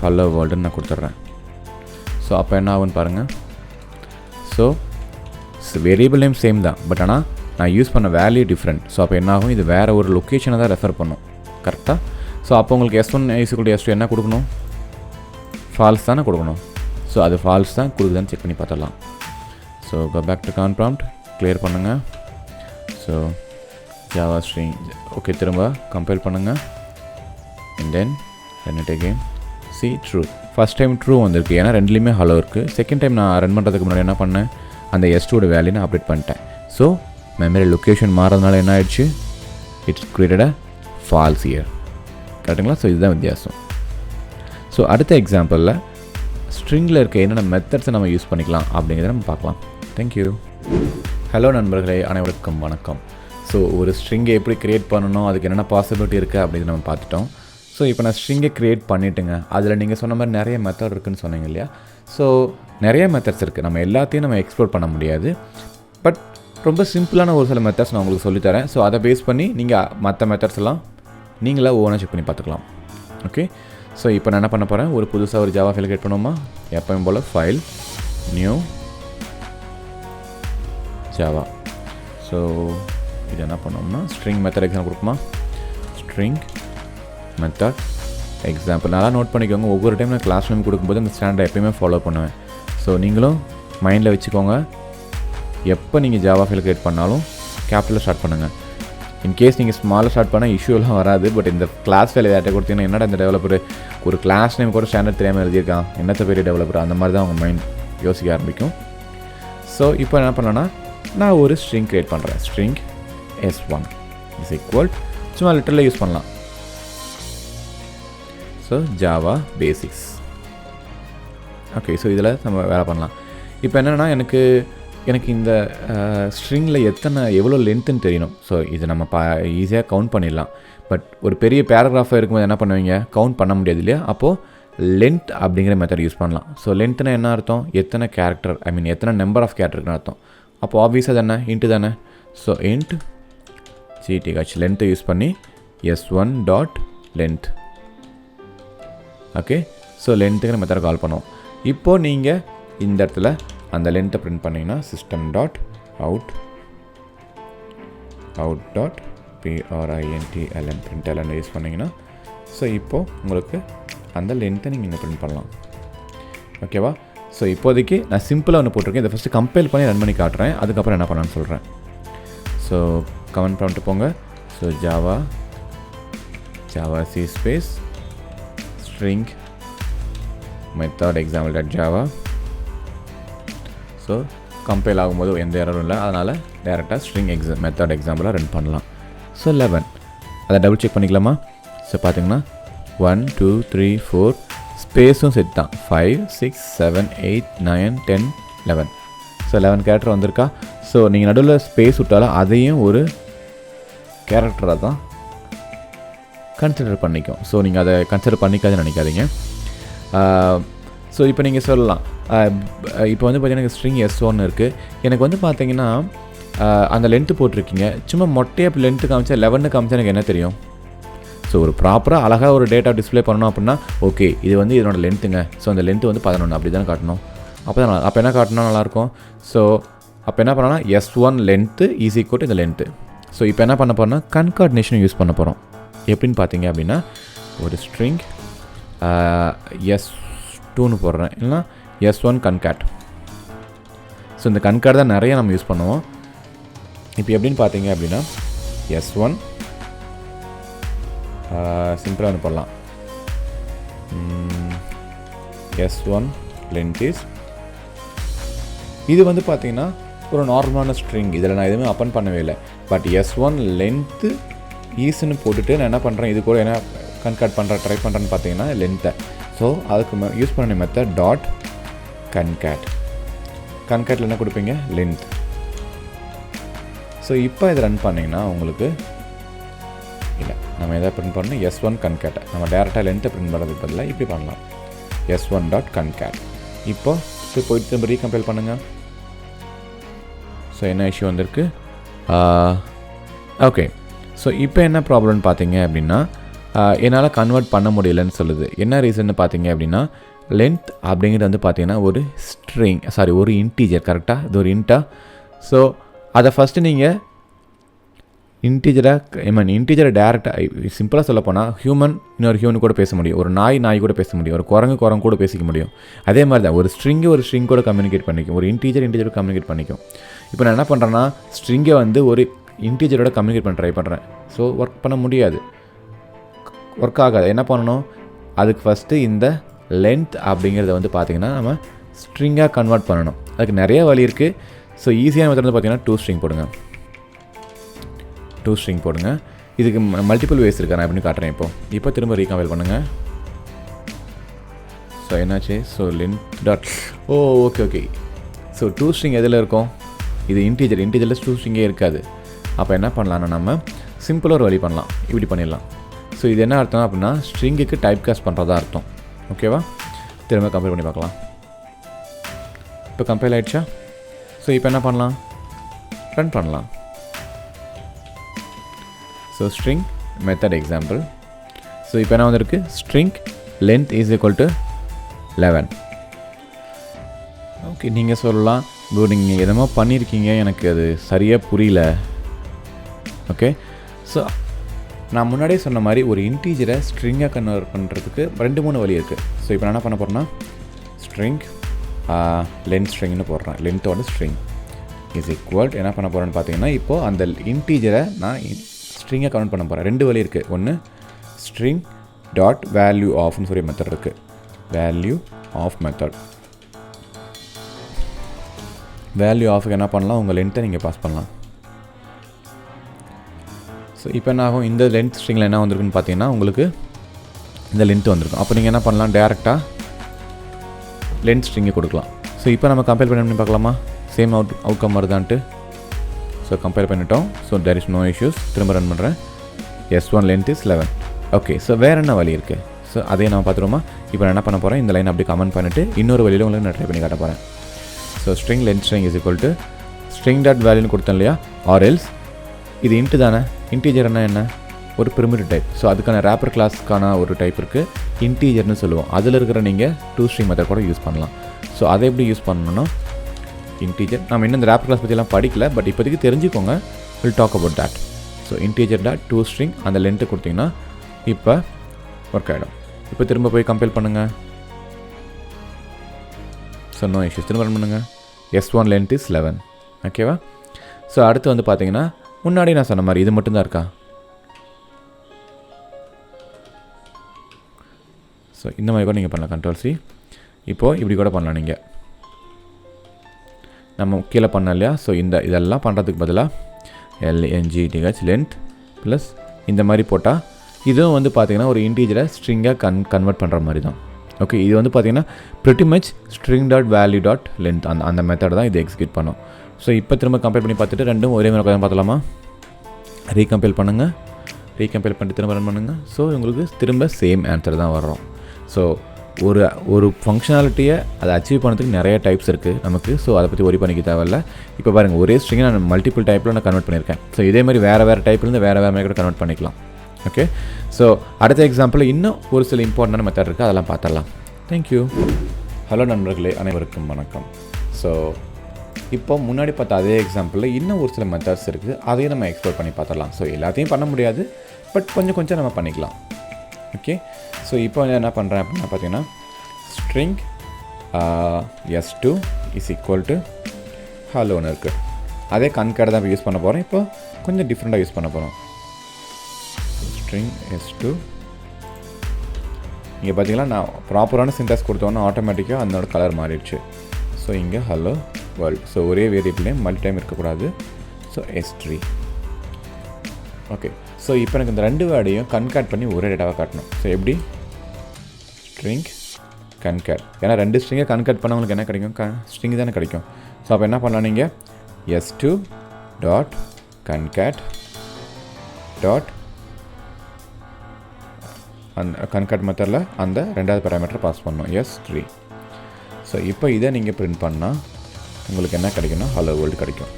ஹலோ வேர்ல்டுன்னு நான் கொடுத்துட்றேன். ஸோ அப்போ என்ன ஆகுன்னு பாருங்கள். ஸோ வேரியபிள் நேம் சேம் தான், பட் ஆனால் நான் யூஸ் பண்ண வேல்யூ டிஃப்ரெண்ட். ஸோ அப்போ என்ன ஆகும், இது வேறு ஒரு லொக்கேஷனை தான் ரெஃபர் பண்ணும், கரெக்டாக. ஸோ அப்போ உங்களுக்கு s1 is equal to s2 என்ன கொடுக்கணும், ஃபால்ஸ் தானே கொடுக்கணும். ஸோ அது ஃபால்ஸ் தான் கொடுக்குதான்னு செக் பண்ணி பார்த்துடலாம். So go back to command prompt, clear பண்ணுங்கள். So Java string. ஓகே, திரும்ப கம்பைல் பண்ணுங்கள். And then run it again. See true. First time true வந்திருக்கு, ஏன்னா ரெண்டுலேயுமே ஹலோ இருக்குது. செகண்ட் டைம் நான் ரன் பண்ணுறதுக்கு முன்னாடி என்ன பண்ணேன், அந்த S2 வேல்யூ நான் அப்டேட் பண்ணிட்டேன். ஸோ மெமரி லொக்கேஷன் மாறதுனால என்ன ஆயிடுச்சு, it's created a false year. கரெக்டுங்களா? ஸோ இதுதான் வித்தியாசம். ஸோ அடுத்த எக்ஸாம்பிளில் ஸ்ட்ரிங்கில் இருக்க என்னென்ன மெத்தட்ஸை நம்ம யூஸ் பண்ணிக்கலாம் அப்படிங்கிறத நம்ம பார்க்கலாம். தேங்க்யூ. ஹலோ நண்பர்களே, அனைவருக்கும் வணக்கம். ஸோ ஒரு ஸ்ட்ரிங்கை எப்படி க்ரியேட் பண்ணணும், அதுக்கு என்னென்ன பாசிபிலிட்டி இருக்குது அப்படின்னு நம்ம பார்த்துட்டோம். ஸோ இப்போ நான் ஸ்ட்ரிங்கை க்ரியேட் பண்ணிவிட்டுங்க. அதில் நீங்கள் சொன்ன மாதிரி நிறைய மெத்தட் இருக்குதுன்னு சொன்னீங்க இல்லையா? ஸோ நிறைய மெத்தட்ஸ் இருக்குது. நம்ம எல்லாத்தையும் நம்ம எக்ஸ்ப்ளோர் பண்ண முடியாது. பட் ரொம்ப சிம்பிளான ஒரு சில மெத்தட்ஸ் நான் உங்களுக்கு சொல்லித்தரேன். ஸோ அதை பேஸ் பண்ணி நீங்கள் மற்ற மெத்தட்ஸ் எல்லாம் நீங்களாக ஓனாக செக் பண்ணி பார்த்துக்கலாம். ஓகே, ஸோ இப்போ நான் என்ன பண்ண போகிறேன், ஒரு புதுசாக ஒரு ஜாவா ஃபைல் கிரியேட் பண்ணுவோமா? எப்பவும் போல் ஃபைல் நியூ ஜாவா. ஸோ இது என்ன பண்ணோம்னா ஸ்ட்ரிங் மெத்தட் எக்ஸாம்பிள் கொடுக்குமா? String method example. நல்லா நோட் பண்ணிக்கோங்க. ஒவ்வொரு டைம் நான் கிளாஸ் ரூம் கொடுக்கும்போது அந்த ஸ்டாண்டர்ட் எப்பயுமே ஃபாலோ பண்ணுவேன். ஸோ நீங்களும் மைண்டில் வச்சுக்கோங்க. எப்போ நீங்கள் ஜாவா ஃபைல் கிரியேட் பண்ணாலும் கேபிட்டலில் ஸ்டார்ட் பண்ணுங்கள். இன்கேஸ் நீங்கள் ஸ்மாலாக ஸ்டார்ட் பண்ணால் இஷ்யூலாம் வராது. பட் இந்த கிளாஸ் ஃபைல் யார்ட்ட கொடுத்தீங்கன்னா என்னடா இந்த டெவலப்பர் ஒரு கிளாஸ் நேம் கூட ஸ்டாண்டர்ட் தெரியாமல் எழுதியிருக்கான், என்னத்த பெரிய டெவலப்பர், அந்த மாதிரி தான் உங்கள் மைண்ட் யோசிக்க ஆரம்பிக்கும். ஸோ இப்போ என்ன பண்ணேன்னா நான் ஒரு ஸ்ட்ரிங் க்ரியேட் பண்ணுறேன். ஸ்ட்ரிங் S1 இஸ் ஈக்குவல், சும்மா லிட்டரில் யூஸ் பண்ணலாம். So Java basics. Okay, so இதில் நம்ம வேலை பண்ணலாம். இப்போ என்னென்னா எனக்கு இந்த ஸ்ட்ரிங்கில் எவ்வளோ லென்த்துன்னு தெரியணும். ஸோ இது நம்ம ஈஸியாக கவுண்ட் பண்ணிடலாம். பட் ஒரு பெரிய பேராகிராஃபாக இருக்கும்போது என்ன பண்ணுவீங்க, கவுண்ட் பண்ண முடியாது இல்லையா? அப்போது லென்த் அப்படிங்கிற மெத்தட் யூஸ் பண்ணலாம். ஸோ லென்த்னா என்ன அர்த்தம், எத்தனை கேரக்டர், எத்தனை நம்பர் ஆஃப் கேரக்டர்னு அர்த்தம். அப்போது ஆப்வியஸாக தானே இன்ட்டு தானே. ஸோ இன்ட் GTH லென்த்தை யூஸ் பண்ணி S1 dot length. Okay, so லென்த்துங்கிற மெத்தட் கால் பண்ணுவோம். இப்போது நீங்கள் இந்த இடத்துல அந்த லென்த்தை பிரிண்ட் பண்ணிங்கன்னா system dot out dot PRINTLN print use பண்ணிங்கன்னா ஸோ இப்போது உங்களுக்கு அந்த லென்த்தை நீங்கள் இங்கே பிரிண்ட் பண்ணலாம். ஓகேவா? ஸோ இப்போதைக்கு நான் சிம்பிளாக ஒன்று போட்டிருக்கேன். இதை ஃபஸ்ட்டு கம்பைல் பண்ணி ரன் பண்ணி காட்டுறேன். அதுக்கப்புறம் என்ன பண்ணலான்னு சொல்கிறேன். ஸோ கமெண்ட் பண்ணிட்டு போங்க. So Java C space string method example dot Java. So compile ஆகும்போது எந்த எரரும் இல்லை, அதனால் டேரெக்டாக ஸ்ட்ரிங் மெத்தட் எக்ஸாம்பிளாக ரன் பண்ணலாம். ஸோ 11 அதை டபுள் செக் பண்ணிக்கலாமா? ஸோ பார்த்தீங்கன்னா 1 2 3 4 ஸ்பேஸும் செட் தான். 5 6 7 8 9 10 11. ஸோ 11 கேரக்டர் வந்திருக்கா? ஸோ நீங்கள் நடுவில் ஸ்பேஸ் விட்டாலும் அதையும் ஒரு கேரக்டராக தான் கன்சிடர் பண்ணிக்கும். ஸோ நீங்கள் அதை கன்சிடர் பண்ணிக்காதுன்னு நினைக்காதீங்க. ஸோ இப்போ நீங்கள் சொல்லலாம், இப்போ வந்து பார்த்தீங்கன்னா ஸ்ட்ரிங் S1 இருக்குது. எனக்கு வந்து பார்த்தீங்கன்னா அந்த லென்த்து போட்டிருக்கீங்க, சும்மா மொட்டையாக லென்த்து காமிச்சா 11 காமிச்சா எனக்கு என்ன தெரியும்? ஸோ ஒரு ப்ராப்பராக அழகாக ஒரு டேட்டா டிஸ்பிளே பண்ணணும் அப்படின்னா ஓகே இது வந்து இதனோட லென்த்துங்க. ஸோ அந்த லென்த்து வந்து 11 அப்படி தானே காட்டணும். அப்போ என்ன காட்டணும் நல்லாயிருக்கும். ஸோ அப்போ என்ன பண்ணோன்னா S1 length is equal to இந்த லென்த்து. ஸோ இப்போ என்ன பண்ண போகிறோம்னா கன்கார்டினேஷன் யூஸ் பண்ண போகிறோம். எப்படின்னு பார்த்தீங்க அப்படின்னா ஒரு ஸ்ட்ரிங் S2ன்னு போடுறேன், இல்லைனா S1 கன்கேட். ஸோ இந்த கன்கேட் தான் நிறைய நம்ம யூஸ் பண்ணுவோம். இப்போ எப்படின்னு பார்த்தீங்க அப்படின்னா S1 சிம்பிளாக ஒன்று பண்ணலாம். S1 லென்த் இஸ், இது வந்து பார்த்தீங்கன்னா ஒரு நார்மலான ஸ்ட்ரிங். இதில் நான் எதுவுமே அப்பன் பண்ணவே இல்லை. பட் S1 லென்த்து ஈஸ்ன்னு போட்டுட்டு நான் என்ன பண்ணுறேன், இது கூட என்ன கன்கேட் ட்ரை பண்ணுறேன்னு பார்த்தீங்கன்னா லென்த்தை. ஸோ அதுக்கு யூஸ் பண்ண மெத்தட் டாட் கன்கேட்டில் என்ன கொடுப்பீங்க, லென்த். ஸோ இப்போ இதை ரன் பண்ணிங்கன்னா உங்களுக்கு இல்லை, நம்ம எதை பிரிண்ட் பண்ணணும், S1 கன்கேட்டை நம்ம டேரெக்டாக லென்த்தை பிரிண்ட் பண்ணுறதுக்கு பதிலாக இப்படி பண்ணலாம், S1 டாட் கன்கேட். இப்போ போயிட்டு திரும்ப ரீகம்பைல் பண்ணுங்கள். ஸோ என்ன இஷ்யூ வந்திருக்கு, ஓகே. ஸோ இப்போ என்ன ப்ராப்ளம்னு பார்த்தீங்க அப்படின்னா என்னால் கன்வெர்ட் பண்ண முடியலன்னு சொல்லுது. என்ன ரீசன்னு பார்த்தீங்க அப்படின்னா லென்த் அப்படிங்கிறது வந்து பார்த்தீங்கன்னா ஒரு ஸ்ட்ரிங், ஒரு இன்டீஜர். கரெக்டாக இது ஒரு இன்ட்டா. ஸோ அதை ஃபஸ்ட்டு நீங்கள் இன்டீஜரை டேரெக்டாக சிம்பிளாக சொல்ல போனால் ஹியூமன் இன்னொரு ஹியூமன் கூட பேச முடியும், ஒரு நாய் கூட பேச முடியும், ஒரு குரங்கு கூட பேசிக்க முடியும். அதே மாதிரி தான் ஒரு ஸ்ட்ரிங் கூட கம்யூனிகேட் பண்ணிக்கும், ஒரு இன்டீஜர் கம்யூனிகேட் பண்ணிக்கும். இப்போ நான் என்ன பண்ணுறேன்னா ஸ்ட்ரிங்கை வந்து ஒரு இன்டீஜரோட கம்யூனிகேட் பண்ண ட்ரை பண்ணுறேன். ஸோ ஒர்க் பண்ண முடியாது, ஒர்க் ஆகாது. என்ன பண்ணணும், அதுக்கு ஃபஸ்ட்டு இந்த லென்த் அப்படிங்கிறத வந்து பார்த்திங்கன்னா நம்ம ஸ்ட்ரிங்காக கன்வெர்ட் பண்ணணும். அதுக்கு நிறைய வழி இருக்குது. ஸோ ஈஸியான மெத்தட் வந்து பார்த்திங்கன்னா 2 ஸ்ட்ரிங் போடுங்க. 2 ஸ்ட்ரிங் போடுங்க. இதுக்கு மல்டிபிள் வேஸ் இருக்கா, நான் எப்படி காட்டுறேன். இப்போ திரும்ப ரீகம்பைல் பண்ணுங்கள். ஸோ என்னாச்சு, so length dot okay. So 2 string எதில் இருக்கும், இது இன்டீஜரில் 2 ஸ்ட்ரிங்கே இருக்காது. அப்போ என்ன பண்ணலான்னா நம்ம சிம்பிளாக ஒரு வழி பண்ணலாம், இப்படி பண்ணிடலாம். ஸோ இது என்ன அர்த்தம் அப்படின்னா ஸ்ட்ரிங்குக்கு டைப் காஸ்ட் பண்ணுறதா அர்த்தம். ஓகேவா, திரும்ப கம்பேர் பண்ணி பார்க்கலாம். இப்போ கம்பைல் ஆகிடுச்சா? ஸோ இப்போ என்ன பண்ணலாம், ரன் பண்ணலாம். So string method example. So இப்போ என்ன வந்திருக்கு, string length is equal to 11. Okay, நீங்கள் சொல்லலாம் குட், நீங்கள் எதமோ பண்ணியிருக்கீங்க, எனக்கு அது சரியாக புரியல. ஓகே, ஸோ நான் முன்னாடியே சொன்ன மாதிரி ஒரு இன்டீஜரை ஸ்ட்ரிங்காக கன்வெர்ட் பண்ணுறதுக்கு 2-3 வழி இருக்குது. ஸோ இப்போ நான் என்ன பண்ண போகிறேன்னா ஸ்ட்ரிங் லென்த் ஸ்ட்ரிங்னு போடுறேன். லென்த்தோட ஸ்ட்ரிங் இஸ் ஈக்குவல் என்ன பண்ண போகிறேன்னு பார்த்தீங்கன்னா இப்போது அந்த இன்டீஜரை நான் ஸ்ட்ரிங்காக கன்வெர்ட் பண்ண போகிறேன். 2 வழி இருக்குது. ஒன்று ஸ்ட்ரிங் டாட் வேல்யூ ஆஃப்னு சொல்லி மெத்தட் இருக்குது. வேல்யூ ஆஃப் மெத்தட், வேல்யூ ஆஃபுக்கு என்ன பண்ணலாம், உங்கள் லென்த்தை நீங்கள் பாஸ் பண்ணலாம். ஸோ இப்போ என்ன ஆகும், இந்த லென்த் ஸ்ட்ரிங்கில் என்ன வந்திருக்குன்னு பார்த்தீங்கன்னா உங்களுக்கு இந்த லென்த் வந்திருக்கும். அப்போ நீங்கள் என்ன பண்ணலாம், டேரெக்டாக லென்த் ஸ்ட்ரிங்கை கொடுக்கலாம். ஸோ இப்போ நம்ம கம்பேர் பண்ணி பார்க்கலாமா, சேம் அவுட்கம் வருதான்ட்டு. ஸோ கம்பேர் பண்ணிட்டோம். So there is no issues. திரும்ப ரன் பண்ணுறேன். S1 length is 11. Okay, so வேறு என்ன வழி இருக்குது, ஸோ அதே நம்ம பார்த்துருவோமா. இப்போ நான் என்ன பண்ண போகிறேன், இந்த லைன் அப்படி கமெண்ட் பண்ணிவிட்டு இன்னொரு வழியில் உங்களுக்கு நான் ட்ரை பண்ணி காட்ட போகிறேன். So string length string is equal to string dot வேல்யூன்னு கொடுத்தேன் இல்லையா, ஆர் எல்ஸ் இது இன்ட்டு தானே. இன்டீஜர்னா என்ன, ஒரு பிரிமிட்டிவ் டைப். ஸோ அதுக்கான ரேப்பர் கிளாஸ்க்கான ஒரு டைப் இருக்குது, இன்டீஜர்னு சொல்லுவோம். அதில் இருக்கிற நீங்கள் 2 ஸ்ட்ரிங் மெத்தட் கூட யூஸ் பண்ணலாம். ஸோ அதை எப்படி யூஸ் பண்ணணும்னா இன்டீஜர், நம்ம இன்னும் இந்த ரேப்பர் கிளாஸ் பற்றிலாம் படிக்கல, பட் இப்போதைக்கு தெரிஞ்சுக்கோங்க. Will talk about that. So integer dot 2 string அந்த லென்த்து கொடுத்தீங்கன்னா இப்போ ஒர்க் ஆகிடும். இப்போ திரும்ப போய் கம்பேர் பண்ணுங்கள். So no issues. திரும்ப ரன் பண்ணுங்கள். S1 length is 11. ஓகேவா. ஸோ அடுத்து வந்து பார்த்தீங்கன்னா முன்னாடி நான் சொன்ன மாதிரி இது மட்டும்தான் இருக்கா. ஸோ இந்த மாதிரி கூட நீங்கள் பண்ணலாம். Ctrl+C. இப்போது இப்படி கூட பண்ணலாம் நீங்கள், நம்ம கீழே பண்ண இல்லையா. ஸோ இதெல்லாம் பண்ணுறதுக்கு பதிலாக LNGTH லென்த் ப்ளஸ் இந்த மாதிரி போட்டால் இதுவும் வந்து பார்த்திங்கன்னா ஒரு இன்டீஜரை ஸ்ட்ரிங்காக கன்வெர்ட் பண்ணுற மாதிரி தான். ஓகே, இது வந்து பார்த்திங்கன்னா pretty much string dot value dot length அந்த மெத்தட் தான் இது எக்ஸிக்யூட் பண்ணும். ஸோ இப்போ திரும்ப கம்பேர் பண்ணி பார்த்துட்டு ரெண்டும் ஒரே மாதிரி பார்த்துலாமா. ரீகம்பைல் பண்ணுங்கள். ரீகம்பைல் பண்ணிட்டு திரும்ப ரன் பண்ணுங்கள். ஸோ உங்களுக்கு திரும்ப சேம் ஆன்சர் தான் வரும். ஸோ ஒரு ஃபங்க்ஷனாலிட்டியை அதை அச்சீவ் பண்ணுறதுக்கு நிறைய டைப்ஸ் இருக்குது நமக்கு. ஸோ அதை பற்றி ஒரி பண்ணிக்க தேவையில்ல. இப்போ பாருங்கள், ஒரே ஸ்ட்ரிங்கை நான் மல்டிபிள் டைப்பில் நான் கன்வெர்ட் பண்ணியிருக்கேன். ஸோ இதே மாதிரி வேறு டைப்லேருந்து வேறு மாதிரி கூட கன்வெர்ட் பண்ணிக்கலாம். ஓகே, ஸோ அடுத்த எக்ஸாம்பிளில் இன்னும் ஒரு சில இம்பார்ட்டண்டான மெத்தட் இருக்குது, அதெல்லாம் பார்த்துடலாம். தேங்க்யூ. ஹலோ நண்பர்களே, அனைவருக்கும் வணக்கம். ஸோ இப்போ முன்னாடி பார்த்த அதே எக்ஸாம்பிளில் இன்னும் ஒரு சில மெத்தட்ஸ் இருக்குது, அதையும் நம்ம எக்ஸ்ப்ளோர் பண்ணி பார்த்துடலாம். ஸோ எல்லாத்தையும் பண்ண முடியாது, பட் கொஞ்சம் நம்ம பண்ணிக்கலாம். ஓகே, ஸோ இப்போ என்ன பண்ணுறேன் அப்படின்னா பார்த்தீங்கன்னா string S2 is equal to ஹலோன்னு இருக்குது. அதே கன்கேட் தான் இப்போ யூஸ் பண்ண போகிறேன். இப்போ கொஞ்சம் டிஃப்ரெண்ட்டாக யூஸ் பண்ண போகிறோம். ஸ்ட்ரிங் S2 இங்கே பார்த்தீங்கன்னா நான் ப்ராப்பரான சின்டாக்ஸ் கொடுத்தோன்னா ஆட்டோமேட்டிக்காக அதனோட கலர் மாறிடுச்சு. ஸோ இங்கே ஹலோ வேர்ல்டு. ஸோ ஒரே வேரியபிள்லேயே மல்டி டைம் இருக்கக்கூடாது. So S3. ஓகே, ஸோ இப்போ எனக்கு இந்த 2 வேர்டையும் கன்கேட் பண்ணி ஒரே டேட்டாவாக காட்டணும். ஸோ எப்படி, ஸ்ட்ரிங் கன்கேட். ஏன்னா 2 ஸ்ட்ரிங்கை கன்கேட் பண்ண உங்களுக்கு என்ன கிடைக்கும், ஸ்ட்ரிங் தானே கிடைக்கும். ஸோ அப்போ என்ன பண்ணலாம், நீங்கள் S2 டாட் கன்கேட் டாட் அந்த கன்கேட் மெத்தடில் அந்த 2வது பேராமீட்டர் பாஸ் பண்ணணும், S3. ஸோ இப்போ இதை நீங்கள் பிரிண்ட் பண்ணால் உங்களுக்கு என்ன கிடைக்கும்னா ஹலோ வேர்ல்டு கிடைக்கும்.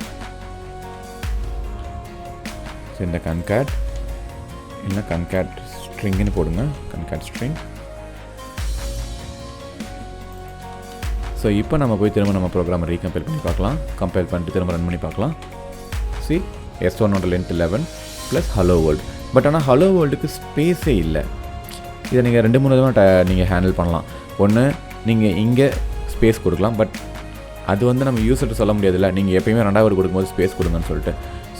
ஸோ இந்த கன்கேட் இல்லை கன்கேட் ஸ்ட்ரிங்னு போடுங்க, கன்கேட் ஸ்ட்ரிங். ஸோ இப்போ நம்ம போய் திரும்ப நம்ம ப்ரோக்ராமை ரீகம்பைல் பண்ணி பார்க்கலாம். கம்பைல் பண்ணிட்டு திரும்ப ரன் பண்ணி பார்க்கலாம். C S1 length 11 plus hello world. But ஆனால் ஹலோ வேர்ல்டுக்கு ஸ்பேஸே இல்லை. இதை நீங்கள் 2-3 விதமாக நீங்கள் ஹேண்டில் பண்ணலாம். ஒன்று, நீங்கள் இங்கே ஸ்பேஸ் கொடுக்கலாம், பட் அது வந்து நம்ம யூஸர்கிட்ட சொல்ல முடியாதுல்ல, நீங்கள் எப்போயுமே 2வது கொடுக்கும்போது ஸ்பேஸ் கொடுங்கன்னு சொல்லிட்டு.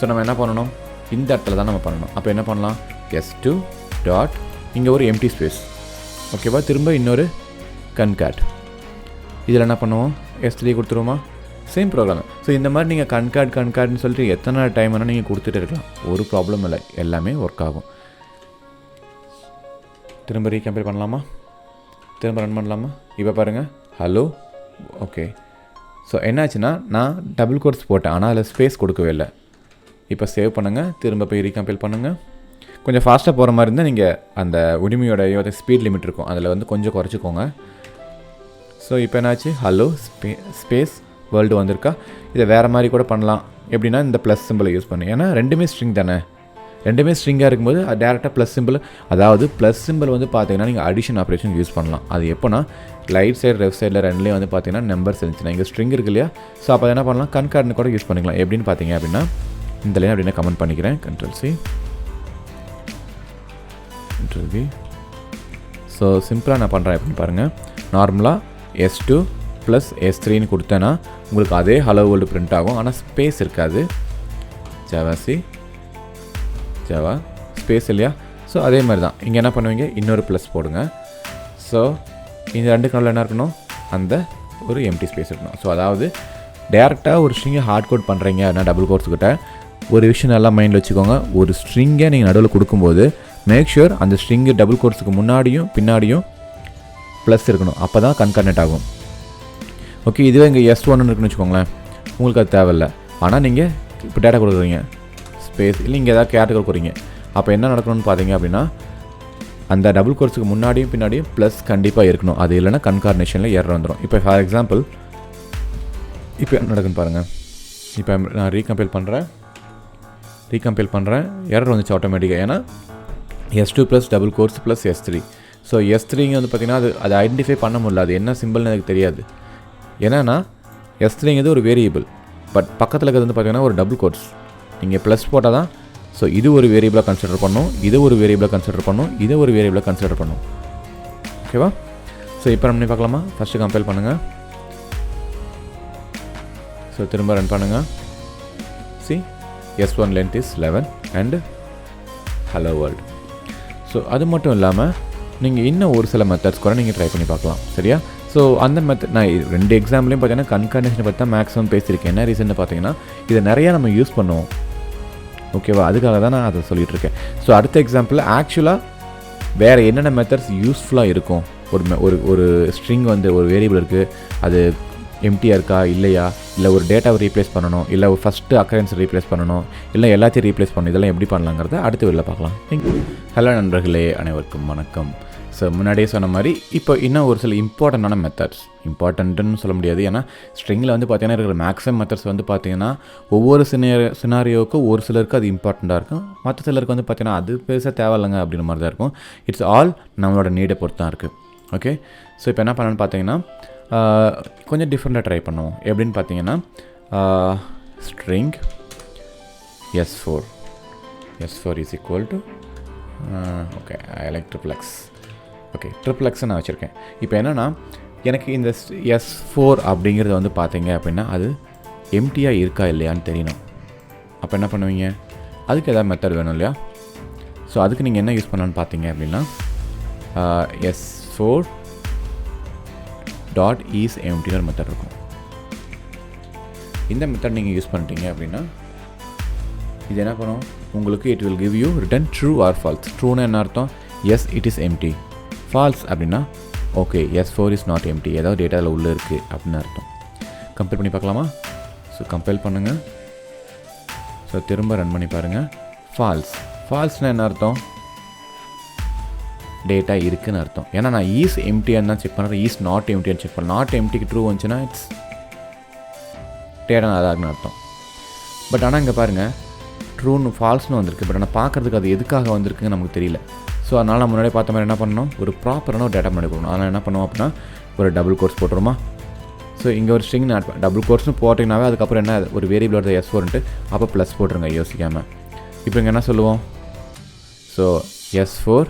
ஸோ நம்ம என்ன பண்ணணும், இந்த இடத்துல தான் நம்ம பண்ணணும். அப்போ என்ன பண்ணலாம், s2 டாட் இங்கே ஒரு எம்டி ஸ்பேஸ், ஓகேவா, திரும்ப இன்னொரு கன்காட், இதில் என்ன பண்ணுவோம், s3 கொடுத்துருவோமா, சேம் ப்ரோக்ராம். ஸோ இந்த மாதிரி நீங்கள் கன்காட்னு சொல்லிட்டு எத்தனை டைம் வேணால் நீங்கள் கொடுத்துட்டு இருக்கலாம், ஒரு ப்ராப்ளம் இல்லை, எல்லாமே ஒர்க் ஆகும். திரும்ப ரீகம்பேர் பண்ணலாமா, திரும்ப ரன் பண்ணலாமா, இப்போ பாருங்கள் ஹலோ. ஓகே, ஸோ என்னாச்சுன்னா நான் டபுள் கோட்ஸ் போட்டேன், ஆனால் அதில் ஸ்பேஸ் கொடுக்கவே இல்லை. இப்போ சேவ் பண்ணுங்கள், திரும்ப போய் ரீகம்பைல் பண்ணுங்கள். கொஞ்சம் ஃபாஸ்ட்டாக போகிற மாதிரி இருந்தால் நீங்கள் அந்த உரிமையோட ஸ்பீட் லிமிட் இருக்கும், அதில் வந்து கொஞ்சம் குறைச்சிக்கோங்க. ஸோ இப்போ என்னாச்சு, ஹலோ ஸ்பேஸ் வேர்ல்டு வந்திருக்கா. இதை வேறு மாதிரி கூட பண்ணலாம், எப்படின்னா இந்த ப்ளஸ் சிம்பிளை யூஸ் பண்ணி, ஏன்னா ரெண்டுமே ஸ்ட்ரிங் தானே, ரெண்டுமே ஸ்ட்ரிங்காக இருக்கும்போது டேரெக்டாக ப்ளஸ் சிம்பிள், அதாவது ப்ளஸ் சிம்பிள் வந்து பார்த்தீங்கன்னா நீங்கள் அடிஷன் ஆப்ரேஷன் யூஸ் பண்ணலாம். அது எப்போனா ரைட் சைடு லெஃப்ட் சைடில் ரெண்டுலேயும் வந்து பார்த்தீங்கன்னா நம்பர்ஸ் இருந்துச்சுன்னா இங்கே ஸ்ட்ரிங் இருக்கு இல்லையா, ஸோ அப்போ என்ன பண்ணலாம், கன்கார்ட்னு கூட யூஸ் பண்ணிக்கலாம். எப்படின்னு பார்த்தீங்க அப்படின்னா இந்த லைன் அப்படின்னா கமெண்ட் பண்ணிக்கிறேன், Ctrl+C Ctrl+V. ஸோ சிம்பிளாக நான் பண்ணுறேன் எப்படின்னு பாருங்கள். நார்மலாக s2 + s3ன்னு கொடுத்தேன்னா உங்களுக்கு அதே ஹலோ வேர்ல்டு பிரிண்ட் ஆகும், ஆனால் ஸ்பேஸ் இருக்காது. ஜாவா ஸ்பேஸ் இல்லையா, ஸோ அதே மாதிரி தான் இங்கே என்ன பண்ணுவீங்க, இன்னொரு ப்ளஸ் போடுங்க. ஸோ இந்த ரெண்டு கலரில் என்ன இருக்கணும், அந்த ஒரு எம்டி ஸ்பேஸ் இருக்கணும். ஸோ அதாவது டேரெக்டாக ஒரு ஸ்ட்ரிங்கை ஹார்ட் கோட் பண்ணுறீங்க அப்படின்னா டபுள் கோட்ஸ்கிட்ட ஒரு விஷயம் நல்லா மைண்டில் வச்சுக்கோங்க. ஒரு ஸ்ட்ரிங்கை நீங்கள் நடுவில் கொடுக்கும்போது மேக் ஷுர் அந்த ஸ்ட்ரிங்கு டபுள் கோட்ஸுக்கு முன்னாடியும் பின்னாடியும் ப்ளஸ் இருக்கணும், அப்போ தான் கன்கார்டினேட் ஆகும். ஓகே, இதுவே இங்கே s1 இருக்குன்னு வச்சுக்கோங்களேன், உங்களுக்கு அது தேவையில்லை. ஆனால் நீங்கள் இப்போ டேட்டா கொடுக்குறீங்க ஸ்பேஸ் இல்லை, இங்கே ஏதாவது கேரக்டர் கொடுக்குறீங்க, அப்போ என்ன நடக்கணும்னு பார்த்தீங்க அப்படின்னா அந்த டபுள் கோர்ஸுக்கு முன்னாடியும் பின்னாடியும் ப்ளஸ் கண்டிப்பாக இருக்கணும், அது இல்லைனா கன்கார்டினேஷனில் எரர் வந்துடும். இப்போ ஃபார் எக்ஸாம்பிள் இப்போ என்ன நடக்குன்னு பாருங்கள். இப்போ நான் ரீகம்பைல் பண்ணுறேன், எரர் வந்துச்சு ஆட்டோமேட்டிக்காக, ஏன்னா s2 + double course + s3. So s3 வந்து பார்த்திங்கன்னா அது ஐடென்டிஃபை பண்ண முடியல, அது என்ன சிம்பிள்னு எனக்கு தெரியாது. ஏன்னா s3 ஒரு வேரியபிள், பட் பக்கத்தில் இருக்கிறது வந்து பார்த்திங்கன்னா ஒரு டபுள் கோர்ஸ், நீங்கள் ப்ளஸ் போட்டால் தான். ஸோ இது ஒரு வேரியபிளாக கன்சிடர் பண்ணணும், இது ஒரு வேரியபிளாக கன்சிடர் பண்ணணும், இதை ஒரு வேரியபிளாக கன்சிடர் பண்ணணும். ஓகேவா? ஸோ இப்போ நம்ம பார்க்கலாமா, ஃபஸ்ட்டு கம்பைல் பண்ணுங்கள். ஸோ திரும்ப ரன் பண்ணுங்கள். C s1 length is 11 and hello world. So அது மட்டும் இல்லாமல் நீங்கள் இன்னும் ஒரு சில மெத்தட்ஸ் கூட நீங்கள் ட்ரை பண்ணி பார்க்கலாம், சரியா? ஸோ அந்த மெத்தட் நான் ரெண்டு எக்ஸாம்பிளையும் பார்த்தீங்கன்னா கன்கார்டினேஷனை பற்றி தான் மேக்ஸிமம் பேசியிருக்கேன். என்ன ரீசன்னு பார்த்தீங்கன்னா இதை நிறையா நம்ம யூஸ் பண்ணுவோம், ஓகேவா? அதுக்காக தான் நான் அதை சொல்லிகிட்டு இருக்கேன். ஸோ அடுத்த எக்ஸாம்பிள் ஆக்சுவலாக வேறு என்னென்ன மெத்தட்ஸ் யூஸ்ஃபுல்லாக இருக்கும். ஒரு ஸ்ட்ரிங் வந்து ஒரு வேரியபிள் இருக்குது, அது எம்டியாக இருக்கா இல்லையா, இல்லை ஒரு டேட்டாவை ரீப்ளேஸ் பண்ணணும், இல்லை ஒரு ஃபஸ்ட்டு அக்கரன்ஸ் ரீப்ளேஸ் பண்ணணும், இல்லை எல்லாத்தையும் ரீப்ளேஸ் பண்ணணும், இதெல்லாம் எப்படி பண்ணலாங்கிறத அடுத்த வெளில பார்க்கலாம். ஹலோ நண்பர்களே, அனைவருக்கும் வணக்கம். ஸோ முன்னாடியே சொன்ன மாதிரி இப்போ இன்னும் ஒரு சில இம்பார்ட்டண்ட்டான மெத்தட்ஸ், இம்பார்ட்டண்ட்டுன்னு சொல்ல முடியாது, ஏன்னா ஸ்ட்ரிங்கில் வந்து பார்த்தீங்கன்னா இருக்கிற மேக்ஸிமம் மெத்தட்ஸ் வந்து பார்த்தீங்கன்னா ஒவ்வொரு சினாரியோவுக்கும் ஒரு சிலருக்கு அது இம்பார்ட்டண்ட்டாக இருக்கும், மற்ற சிலருக்கு வந்து பார்த்தீங்கன்னா அது பெருசாக தேவையில்லைங்க அப்படின்ற மாதிரி தான் இருக்கும். இட்ஸ் ஆல் நம்மளோட நீடை பொறுத்து தான் இருக்குது. ஓகே, ஸோ இப்போ என்ன பண்ணணும்னு பார்த்தீங்கன்னா கொஞ்சம் டிஃப்ரெண்ட்டாக ட்ரை பண்ணுவோம். எப்படின்னு பார்த்தீங்கன்னா string s4 is equal to okay I like triplex. Okay, ட்ரிப்ளெக்ஸை நான் வச்சுருக்கேன். இப்போ என்னென்னா எனக்கு இந்த s4 அப்படிங்கிறது வந்து பார்த்தீங்க அப்படின்னா அது எம்டியாக இருக்கா இல்லையான்னு தெரியணும். அப்போ என்ன பண்ணுவீங்க, அதுக்கு எதாவது மெத்தட் வேணும் இல்லையா? ஸோ அதுக்கு நீங்கள் என்ன யூஸ் பண்ணலான்னு பார்த்தீங்க அப்படின்னா s4 டாட் இஸ் எம்டின்னு ஒரு மெத்தட் இருக்கும். இந்த மெத்தட் நீங்கள் யூஸ் பண்ணிட்டீங்க அப்படின்னா இது என்ன பண்ணும் உங்களுக்கு, it will give you return true or false. ட்ரூன்னு என்ன அர்த்தம், yes it is empty. False அப்படின்னா okay s4 is not empty, ஏதாவது டேட்டாவில் உள்ளே இருக்குது அப்படின்னு அர்த்தம். கம்பேர் பண்ணி பார்க்கலாமா? ஸோ கம்பேர் பண்ணுங்கள். ஸோ திரும்ப ரன் பண்ணி பாருங்கள். ஃபால்ஸ்னால் என்ன அர்த்தம், டேட்டா இருக்குதுன்னு அர்த்தம். ஏன்னா நான் ஈஸ் எம்டின்னு தான் செக் பண்ணுறேன், ஈஸ் நாட் எம்டின்னு செக் பண்ணேன். நாட் எம்டிக்கு ட்ரூ வந்துச்சுன்னா இட்ஸ் டேட்டா அதாகுன்னு அர்த்தம். பட் ஆனால் இங்கே பாருங்கள் ட்ரூன்னு ஃபால்ஸ்னு வந்திருக்கு, பட் ஆனால் பார்க்குறதுக்கு அது எதுக்காக வந்திருக்குன்னு நமக்கு தெரியல. ஸோ அதனால் நம்ம முன்னாடி பார்த்த மாதிரி என்ன பண்ணணும், ஒரு ப்ராப்பரான ஒரு டேட்டா முன்னாடி கொடுக்கணும். அதனால் என்ன பண்ணுவோம் அப்படின்னா ஒரு டபுள் கோர்ஸ் போட்டுருமா. ஸோ இங்கே ஒரு ஸ்ட்ரிங் டபுள் கோர்ஸ்னு போட்டிங்கனாவே அதுக்கப்புறம் என்ன ஒரு வேரியபிளோட s4ன்ட்டு அப்போ ப்ளஸ் போட்டுருங்க யோசிக்காமல். இப்போ இங்கே என்ன சொல்லுவோம், ஸோ s4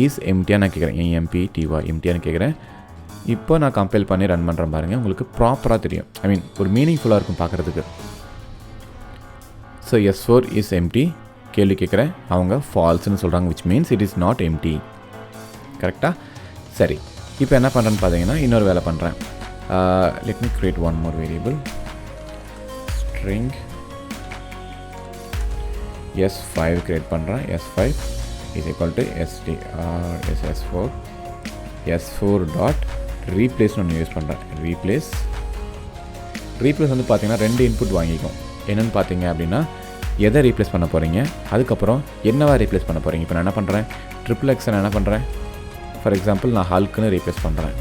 இஸ் எம்டியாக நான் கேட்குறேன், EMPTY எம்டியான்னு கேட்குறேன். இப்போ நான் கம்பைல் பண்ணி ரன் பண்ணுறேன் பாருங்கள், உங்களுக்கு ப்ராப்பராக தெரியும். ஐ மீன் ஒரு மீனிங்ஃபுல்லாக இருக்கும் பார்க்குறதுக்கு. So so S4 is empty கேள்வி கேட்குறேன், அவங்க ஃபால்ஸ்னு சொல்கிறாங்க, which means it is not empty. கரெக்டாக? சரி, இப்போ என்ன பண்ணுறேன்னு பார்த்தீங்கன்னா இன்னொரு வேலை பண்ணுறேன். Let me create one more variable. String S5 create பண்ணுறேன். S5 is equal to S4 S4 dot ரீப்ளேஸ்னு ஒன்று யூஸ் பண்ணுறேன். ரீப்ளேஸ் வந்து பார்த்தீங்கன்னா 2 இன்புட் வாங்கிக்கும். என்னென்னு பார்த்தீங்க அப்படின்னா எதை ரீப்ளேஸ் பண்ண போகிறீங்க, அதுக்கப்புறம் என்னவா ரீப்ளேஸ் பண்ண போகிறீங்க. இப்போ நான் என்ன பண்ணுறேன், XXX நான் என்ன பண்ணுறேன், ஃபார் எக்ஸாம்பிள் நான் ஹல்க்குன்னு ரீப்ளேஸ் பண்ணுறேன்.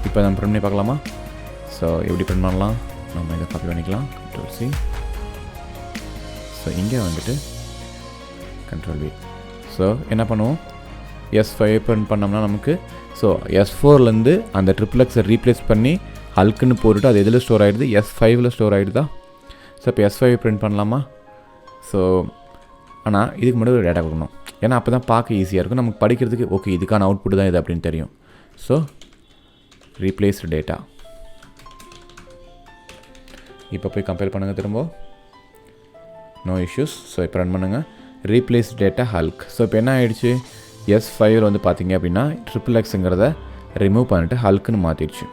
இப்போ நம்ம பிரிண்ட் பண்ணி பார்க்கலாமா? ஸோ எப்படி பிரிண்ட் பண்ணலாம், நம்ம இதை காப்பி பண்ணிக்கலாம், Ctrl+C. ஸோ இங்கே வந்துட்டு Ctrl+V. ஸோ என்ன பண்ணுவோம், S5 பிரிண்ட் பண்ணோம்னா நமக்கு ஸோ S4லேருந்து அந்த XXX ரீப்ளேஸ் பண்ணி ஹல்க்குன்னு போட்டுட்டு அது எதில் ஸ்டோர் ஆகிடுது, S5ல் ஸ்டோர் ஆகிடுதா. ஸோ இப்போ S5 பிரிண்ட் பண்ணலாமா? ஸோ ஆனால் இதுக்கு முன்னாடி ஒரு டேட்டா கொடுக்கணும், ஏன்னா அப்போ தான் பார்க்க ஈஸியாக இருக்கும், நமக்கு படிக்கிறதுக்கு ஓகே இதுக்கான அவுட்புட் தான் இது அப்படின்னு தெரியும். So replace data. இப்போ போய் கம்பேர் பண்ணுங்கள் திரும்ப, நோ இஷ்யூஸ். ஸோ இப்போ ரன் பண்ணுங்கள், ரீப்ளேஸ் டேட்டா ஹல்க். ஸோ இப்போ என்ன ஆகிடுச்சு, S5 வந்து பார்த்தீங்க அப்படின்னா XXXங்கிறத ரிமூவ் பண்ணிட்டு ஹல்க்குன்னு மாற்றிடுச்சு.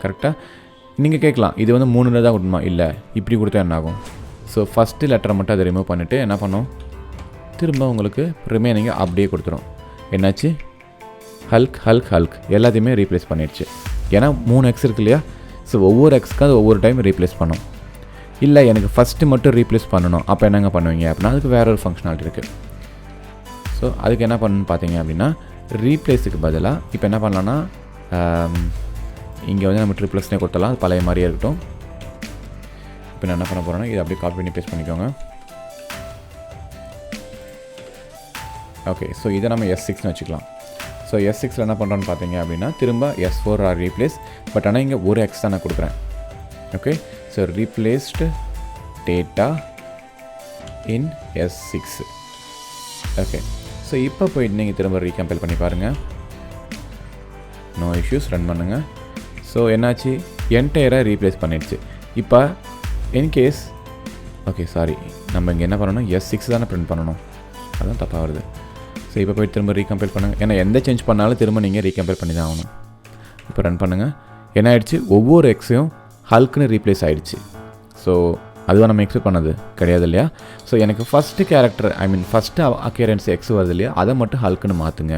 கரெக்டாக? நீங்கள் கேட்கலாம் இது வந்து 3 தான் கொடுமா, இல்லை இப்படி கொடுத்தா என்ன ஆகும். ஸோ ஃபஸ்ட்டு லெட்டரை மட்டும் அதை ரிமூவ் பண்ணிவிட்டு என்ன பண்ணோம், திரும்ப உங்களுக்கு ரிமைனிங்கை அப்படியே கொடுத்துரும். என்னாச்சு, ஹல்க் எல்லாத்தையுமே ரீப்ளேஸ் பண்ணிடுச்சு. ஏன்னா 3 X இருக்கு இல்லையா, ஸோ ஒவ்வொரு Xக்கு அது ஒவ்வொரு டைம் ரீப்ளேஸ் பண்ணும். இல்லை எனக்கு ஃபஸ்ட்டு மட்டும் ரீப்ளேஸ் பண்ணணும், அப்போ என்னங்க பண்ணுவீங்க அப்படின்னா அதுக்கு வேற ஒரு ஃபங்க்ஷனாலிட்டி இருக்குது. ஸோ அதுக்கு என்ன பண்ணணும்னு பார்த்தீங்க அப்படின்னா ரீப்ளேஸுக்கு பதிலாக இப்போ என்ன பண்ணலான்னா இங்கே வந்து நம்ம XXXனே கொடுத்தலாம், அது பழைய மாதிரியே இருக்கட்டும். இப்போ நான் என்ன பண்ண போகிறேன்னா இதை அப்படியே காப்பி பண்ணி பேஸ்ட் பண்ணிக்கோங்க. ஓகே, ஸோ இதை நம்ம S6ன்னு வச்சுக்கலாம். ஸோ S6ல் என்ன பண்ணுறோன்னு பார்த்தீங்க அப்படின்னா திரும்ப S4 ஆர் ரீப்ளேஸ், பட் ஆனால் இங்கே ஒரு X தான் நான் கொடுக்குறேன். ஓகே, ஸோ ரீப்ளேஸ்டு டேட்டா இன் S6. ஓகே, ஸோ இப்போ போயிட்டு நீங்கள் திரும்ப ரீகம்பைல் பண்ணி பாருங்கள், நோ இஷ்யூஸ், ரன் பண்ணுங்கள். ஸோ என்னாச்சு, என்டையராக ரீப்ளேஸ் பண்ணிடுச்சு. இப்போ இன்கேஸ் ஓகே சாரி நம்ம இங்கே என்ன பண்ணணும், S6 தானே பிரிண்ட் பண்ணணும், அதுதான் தப்பாக வருது. ஸோ இப்போ போய் திரும்ப ரீகம்பைல் பண்ணுங்கள், ஏன்னா எந்த சேஞ்ச் பண்ணாலும் திரும்ப நீங்கள் ரீகம்பைல் பண்ணி தான் ஆகணும். இப்போ ரன் பண்ணுங்கள், என்ன ஆகிடுச்சு, ஒவ்வொரு எக்ஸையும் ஹல்க்குன்னு ரீப்ளேஸ் ஆகிடுச்சு. ஸோ அதுதான் நம்ம எக்ஸ்பெக்ட் பண்ணது கிடையாது இல்லையா. ஸோ எனக்கு ஃபஸ்ட்டு கேரக்டர் ஃபஸ்ட்டு அக்கியரன்ஸ் X வருது இல்லையா, அதை மட்டும் ஹல்க்குன்னு மாற்றுங்க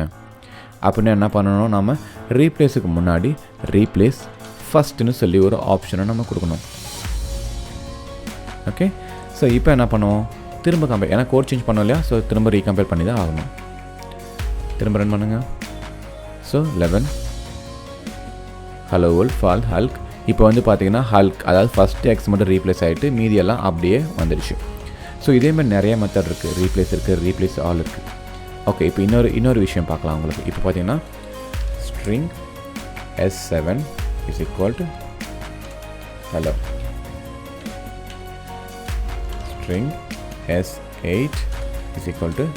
அப்படின்னு என்ன பண்ணணும், நம்ம ரீப்ளேஸுக்கு முன்னாடி ரீப்ளேஸ் ஃபஸ்ட்டுன்னு சொல்லி ஒரு ஆப்ஷனை நம்ம கொடுக்கணும். ஓகே, ஸோ இப்போ என்ன பண்ணுவோம், திரும்ப கம்பேர், ஏன்னா கோட் சேஞ்ச் பண்ணோம் இல்லையா, ஸோ திரும்ப ரீகம்பேர் பண்ணி தான் ஆகணும். திரும்ப ரன் பண்ணுங்கள். So 11 hello world fall Hulk. இப்போ வந்து பார்த்தீங்கன்னா ஹல்க் அதாவது ஃபஸ்ட்டு X மட்டும் ரீப்ளேஸ் ஆகிட்டு மீதியெல்லாம் அப்படியே வந்துடுச்சு. ஸோ இதேமாதிரி நிறைய மெத்தட் இருக்குது, ரீப்ளேஸ் இருக்குது, ரீப்ளேஸ் ஆல் இருக்குது. ஓகே, இப்போ இன்னொரு விஷயம் பார்க்கலாம் உங்களுக்கு. இப்போ பார்த்தீங்கன்னா string S7 is equal to hello, string S8 is equal to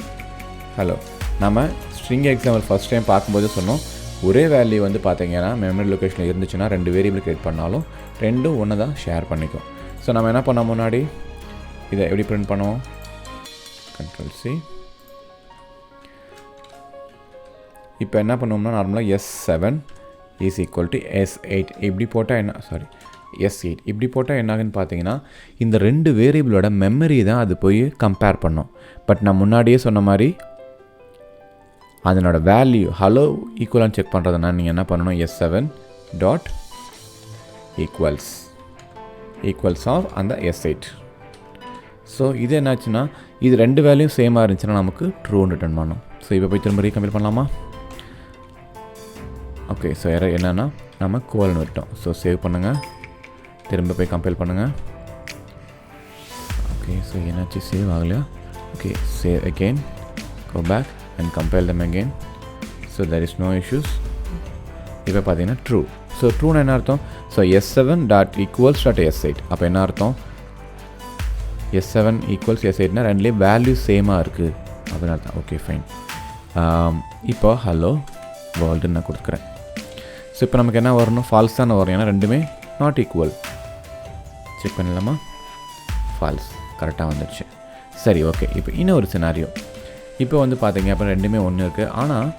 hello. நம்ம ஸ்ட்ரிங் எக்ஸாம்பிள் ஃபஸ்ட் டைம் பார்க்கும்போது சொன்னோம், ஒரே வேல்யூ வந்து பார்த்தீங்கன்னா மெமரி லொக்கேஷனில் இருந்துச்சுன்னா 2 வேரியபிள் க்ரியேட் பண்ணாலும் ரெண்டும் ஒன்று தான் ஷேர் பண்ணிக்கும். ஸோ நம்ம என்ன பண்ணோம், முன்னாடி இதை எப்படி பிரிண்ட் பண்ணுவோம், Ctrl+C. இப்போ என்ன பண்ணுவோம்னா நார்மலாக S7 is equal to S8 இப்படி போட்டால் என்ன, சாரி S8 இப்படி போட்டால் என்ன ஆகுன்னு பார்த்தீங்கன்னா இந்த 2 வேரியபிளோட மெமரி தான் அது போய் கம்பேர் பண்ணோம். பட் நான் முன்னாடியே சொன்ன மாதிரி அதனோட வேல்யூ ஹலோ ஈக்குவலான்னு செக் பண்ணுறதுனா நீங்கள் என்ன பண்ணணும், S7 டாட் ஈக்குவல்ஸ் ஆஃப் அந்த S8. ஸோ இது என்னாச்சுன்னா இது 2 வேல்யூ சேமாக இருந்துச்சுன்னா நமக்கு ட்ரூன்னு ரிட்டர்ன் பண்ணணும். ஸோ இப்போ போய் திரும்ப ரீகம்பைல் பண்ணலாமா? ஓகே, ஸோ என்னென்னா நம்ம கோல்னு விட்டோம். ஸோ சேவ் பண்ணுங்கள், திரும்ப போய் கம்பைல் பண்ணுங்கள். ஓகே, ஸோ என்னாச்சு, சேவ் ஆகலையா? Okay, save again, go back and compile them again. So there is no issues. இப்போ பார்த்தீங்கன்னா ட்ரூ. ஸோ ட்ரூன்னு என்ன அர்த்தம், so S7 dot equals dot S8. அப்போ என்ன அர்த்தம், S7 ஈக்குவல்ஸ் S8னா ரெண்டுலேயும் வேல்யூ சேமாக இருக்குது அப்படின்னு அர்த்தம். Okay fine. இப்போ ஹலோ வேர்ல்டுன்னு நான் கொடுக்குறேன். ஸோ இப்போ நமக்கு என்ன வரணும், ஃபால்ஸ் தானே வரும், ஏன்னா ரெண்டுமே நாட் ஈக்குவல். செக் பண்ணலாமா? ஃபால்ஸ். கரெக்டாக வந்துடுச்சு. சரி, ஓகே. இப்போ இன்னொரு சினாரியோ. இப்போ வந்து பார்த்தீங்க அப்போ ரெண்டுமே ஒன்று இருக்குது. ஆனால்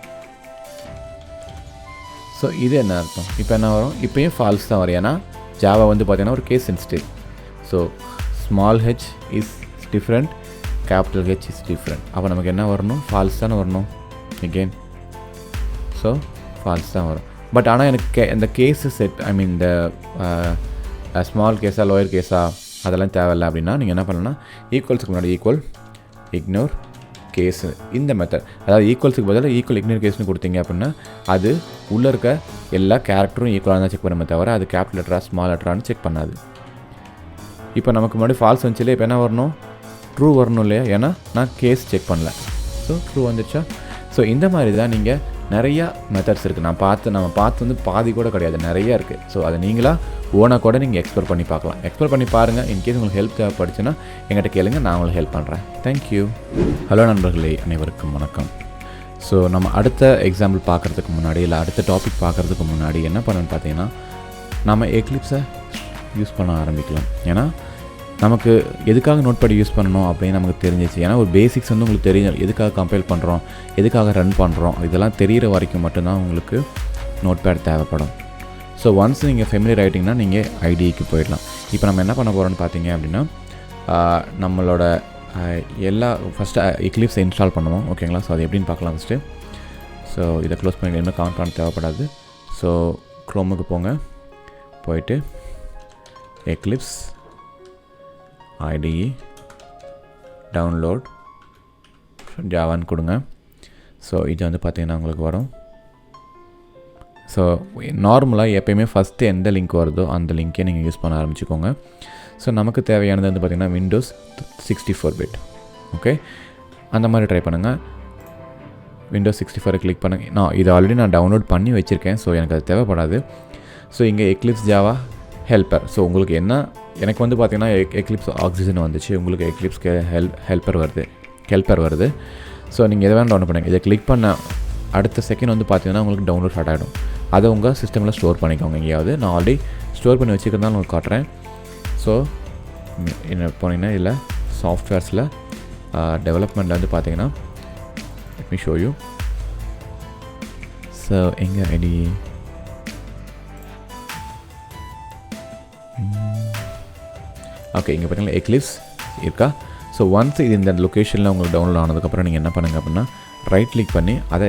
ஸோ இது என்ன அர்த்தம்? இப்போ என்ன வரும்? இப்போயும் ஃபால்ஸ் தான் வரும். ஏன்னா ஜாவா வந்து பார்த்தீங்கன்னா ஒரு case sensitive. So small H is different, capital H is different. அப்போ நமக்கு என்ன வரணும்? ஃபால்ஸ் தானே வரணும் எகெயின். ஸோ ஃபால்ஸ் தான் வரும். பட் ஆனால் எனக்கு இந்த கேஸு செட், ஐ மீன் இந்த ஸ்மால் கேஸாக லோயர் கேஸாக அதெல்லாம் தேவையில்லை அப்படின்னா நீங்கள் என்ன பண்ணணும்னா ஈக்குவல்ஸுக்கு முன்னாடி ஈக்குவல் இக்னோர் கேஸு இந்த மெத்தட், அதாவது ஈக்குவல்ஸுக்கு பதிலாக ஈக்குவல் இக்னோர் கேஸ்னு கொடுத்தீங்க அப்படின்னா அது உள்ளே இருக்க எல்லா கேரக்டரும் ஈக்குவலாக தான் செக் பண்ணுமே தவிர அது கேபிட்டல் லெட்டரா ஸ்மால் லெட்டரான்னு செக் பண்ணாது. இப்போ நமக்கு முன்னாடி ஃபால்ஸ் வந்துச்சு. இப்போ என்ன வரணும்? ட்ரூ வரணும் இல்லையா? ஏன்னா நான் கேஸ் செக் பண்ணல. ஸோ ட்ரூ வந்துச்சா? ஸோ இந்த மாதிரி தான் நீங்கள் நிறையா மெத்தட்ஸ் இருக்குது. நம்ம பார்த்து வந்து பாதி கூட கிடையாது, நிறையா இருக்குது. ஸோ அதை நீங்களாக ஓனாக கூட நீங்கள் எக்ஸ்ப்ளோர் பண்ணி பார்க்கலாம். எக்ஸ்ப்ளோர் பண்ணி பாருங்கள். இன்கேஸ் உங்களுக்கு ஹெல்ப் தேவைப்படுச்சுன்னா எங்கிட்ட கேளுங்க, நான் உங்களுக்கு ஹெல்ப் பண்ணுறேன். தேங்க்யூ. ஹலோ நண்பர்களே, அனைவருக்கும் வணக்கம். ஸோ நம்ம அடுத்த எக்ஸாம்பிள் பார்க்குறதுக்கு முன்னாடி இல்லை அடுத்த டாபிக் பார்க்குறதுக்கு முன்னாடி என்ன பண்ணணும்னு பார்த்தீங்கன்னா நம்ம எக்லிப்ஸை யூஸ் பண்ண ஆரம்பிக்கலாம். ஏன்னா நமக்கு எதுக்காக நோட்பேட் யூஸ் பண்ணணும் அப்படின்னு நமக்கு தெரிஞ்சிச்சு. ஏன்னா ஒரு பேசிக்ஸ் வந்து உங்களுக்கு தெரியும், எதுக்காக கம்பைல் பண்ணுறோம், எதுக்காக ரன் பண்ணுறோம், இதெல்லாம் தெரிகிற வரைக்கும் மட்டும்தான் உங்களுக்கு நோட்பேட் தேவைப்படும். ஸோ ஒன்ஸ் நீங்கள் ஃபெமிலியர் ஆகிட்டிங்கன்னா நீங்கள் ஐடிக்கு போயிடலாம். இப்போ நம்ம என்ன பண்ண போகிறோம்னு பார்த்தீங்க அப்படின்னா நம்மளோட எல்லா ஃபஸ்ட்டு எக்லிப்ஸை இன்ஸ்டால் பண்ணுவோம். ஓகேங்களா? ஸோ அது எப்படின்னு பார்க்கலாம் ஃபஸ்ட்டு. ஸோ இதை க்ளோஸ் பண்ணி இன்னும் கவுண்ட் பண்ண தேவைப்படாது. ஸோ க்ரோமுக்கு போங்க, போயிட்டு எக்லிப்ஸ் IDE டவுன்லோட் ஜாவான்னு கொடுங்க. ஸோ இது வந்து பார்த்திங்கன்னா உங்களுக்கு வரும். ஸோ நார்மலாக எப்போயுமே ஃபஸ்ட்டு எந்த லிங்க் வருதோ அந்த லிங்க்கே நீங்கள் யூஸ் பண்ண ஆரம்பிச்சுக்கோங்க. ஸோ நமக்கு தேவையானது வந்து பார்த்திங்கன்னா விண்டோஸ் 64 பிட். ஓகே, அந்த மாதிரி ட்ரை பண்ணுங்கள். விண்டோஸ் 64 கிளிக் பண்ணுங்கள். இது ஆல்ரெடி நான் டவுன்லோட் பண்ணி வச்சுருக்கேன். ஸோ எனக்கு அது தேவைப்படாது. ஸோ இங்கே எக்லிப்ஸ் ஜாவா ஹெல்ப்பர். ஸோ உங்களுக்கு என்ன, எனக்கு வந்து பார்த்திங்கன்னா எக்லிப்ஸ் ஆக்சிஜன் வந்துச்சு, உங்களுக்கு எக்லிப்ஸ்க்கு ஹெல்ப்பர் வருது. ஸோ நீங்கள் எதை வேணும் டவுன்லோட் பண்ணுங்கள். இதை கிளிக் பண்ண அடுத்த செகண்ட் வந்து பார்த்திங்கன்னா உங்களுக்கு டவுன்லோட் ஸ்டார்ட் ஆகிடும். அதை உங்கள் சிஸ்டமில் ஸ்டோர் பண்ணிக்கோங்க எங்கேயாவது. நான் ஆல்ரெடி ஸ்டோர் பண்ணி வச்சுக்கிறதால உங்களுக்கு காட்டுறேன். ஸோ என்ன போனீங்கன்னா இதில் சாஃப்ட்வேர்ஸில் டெவலப்மெண்ட்டில் வந்து பார்த்தீங்கன்னா let me show you. So எங்கே ஐடி ஓகே, இங்கே பார்த்தீங்கன்னா எக்லிப்ஸ் இருக்கா? ஸோ ஒன்ஸ் இது இந்த லொக்கேஷனில் உங்களுக்கு டவுன்லோட் ஆனதுக்கப்புறம் நீங்கள் என்ன பண்ணுங்கள் அப்படின்னா ரைட் கிளிக் பண்ணி அதை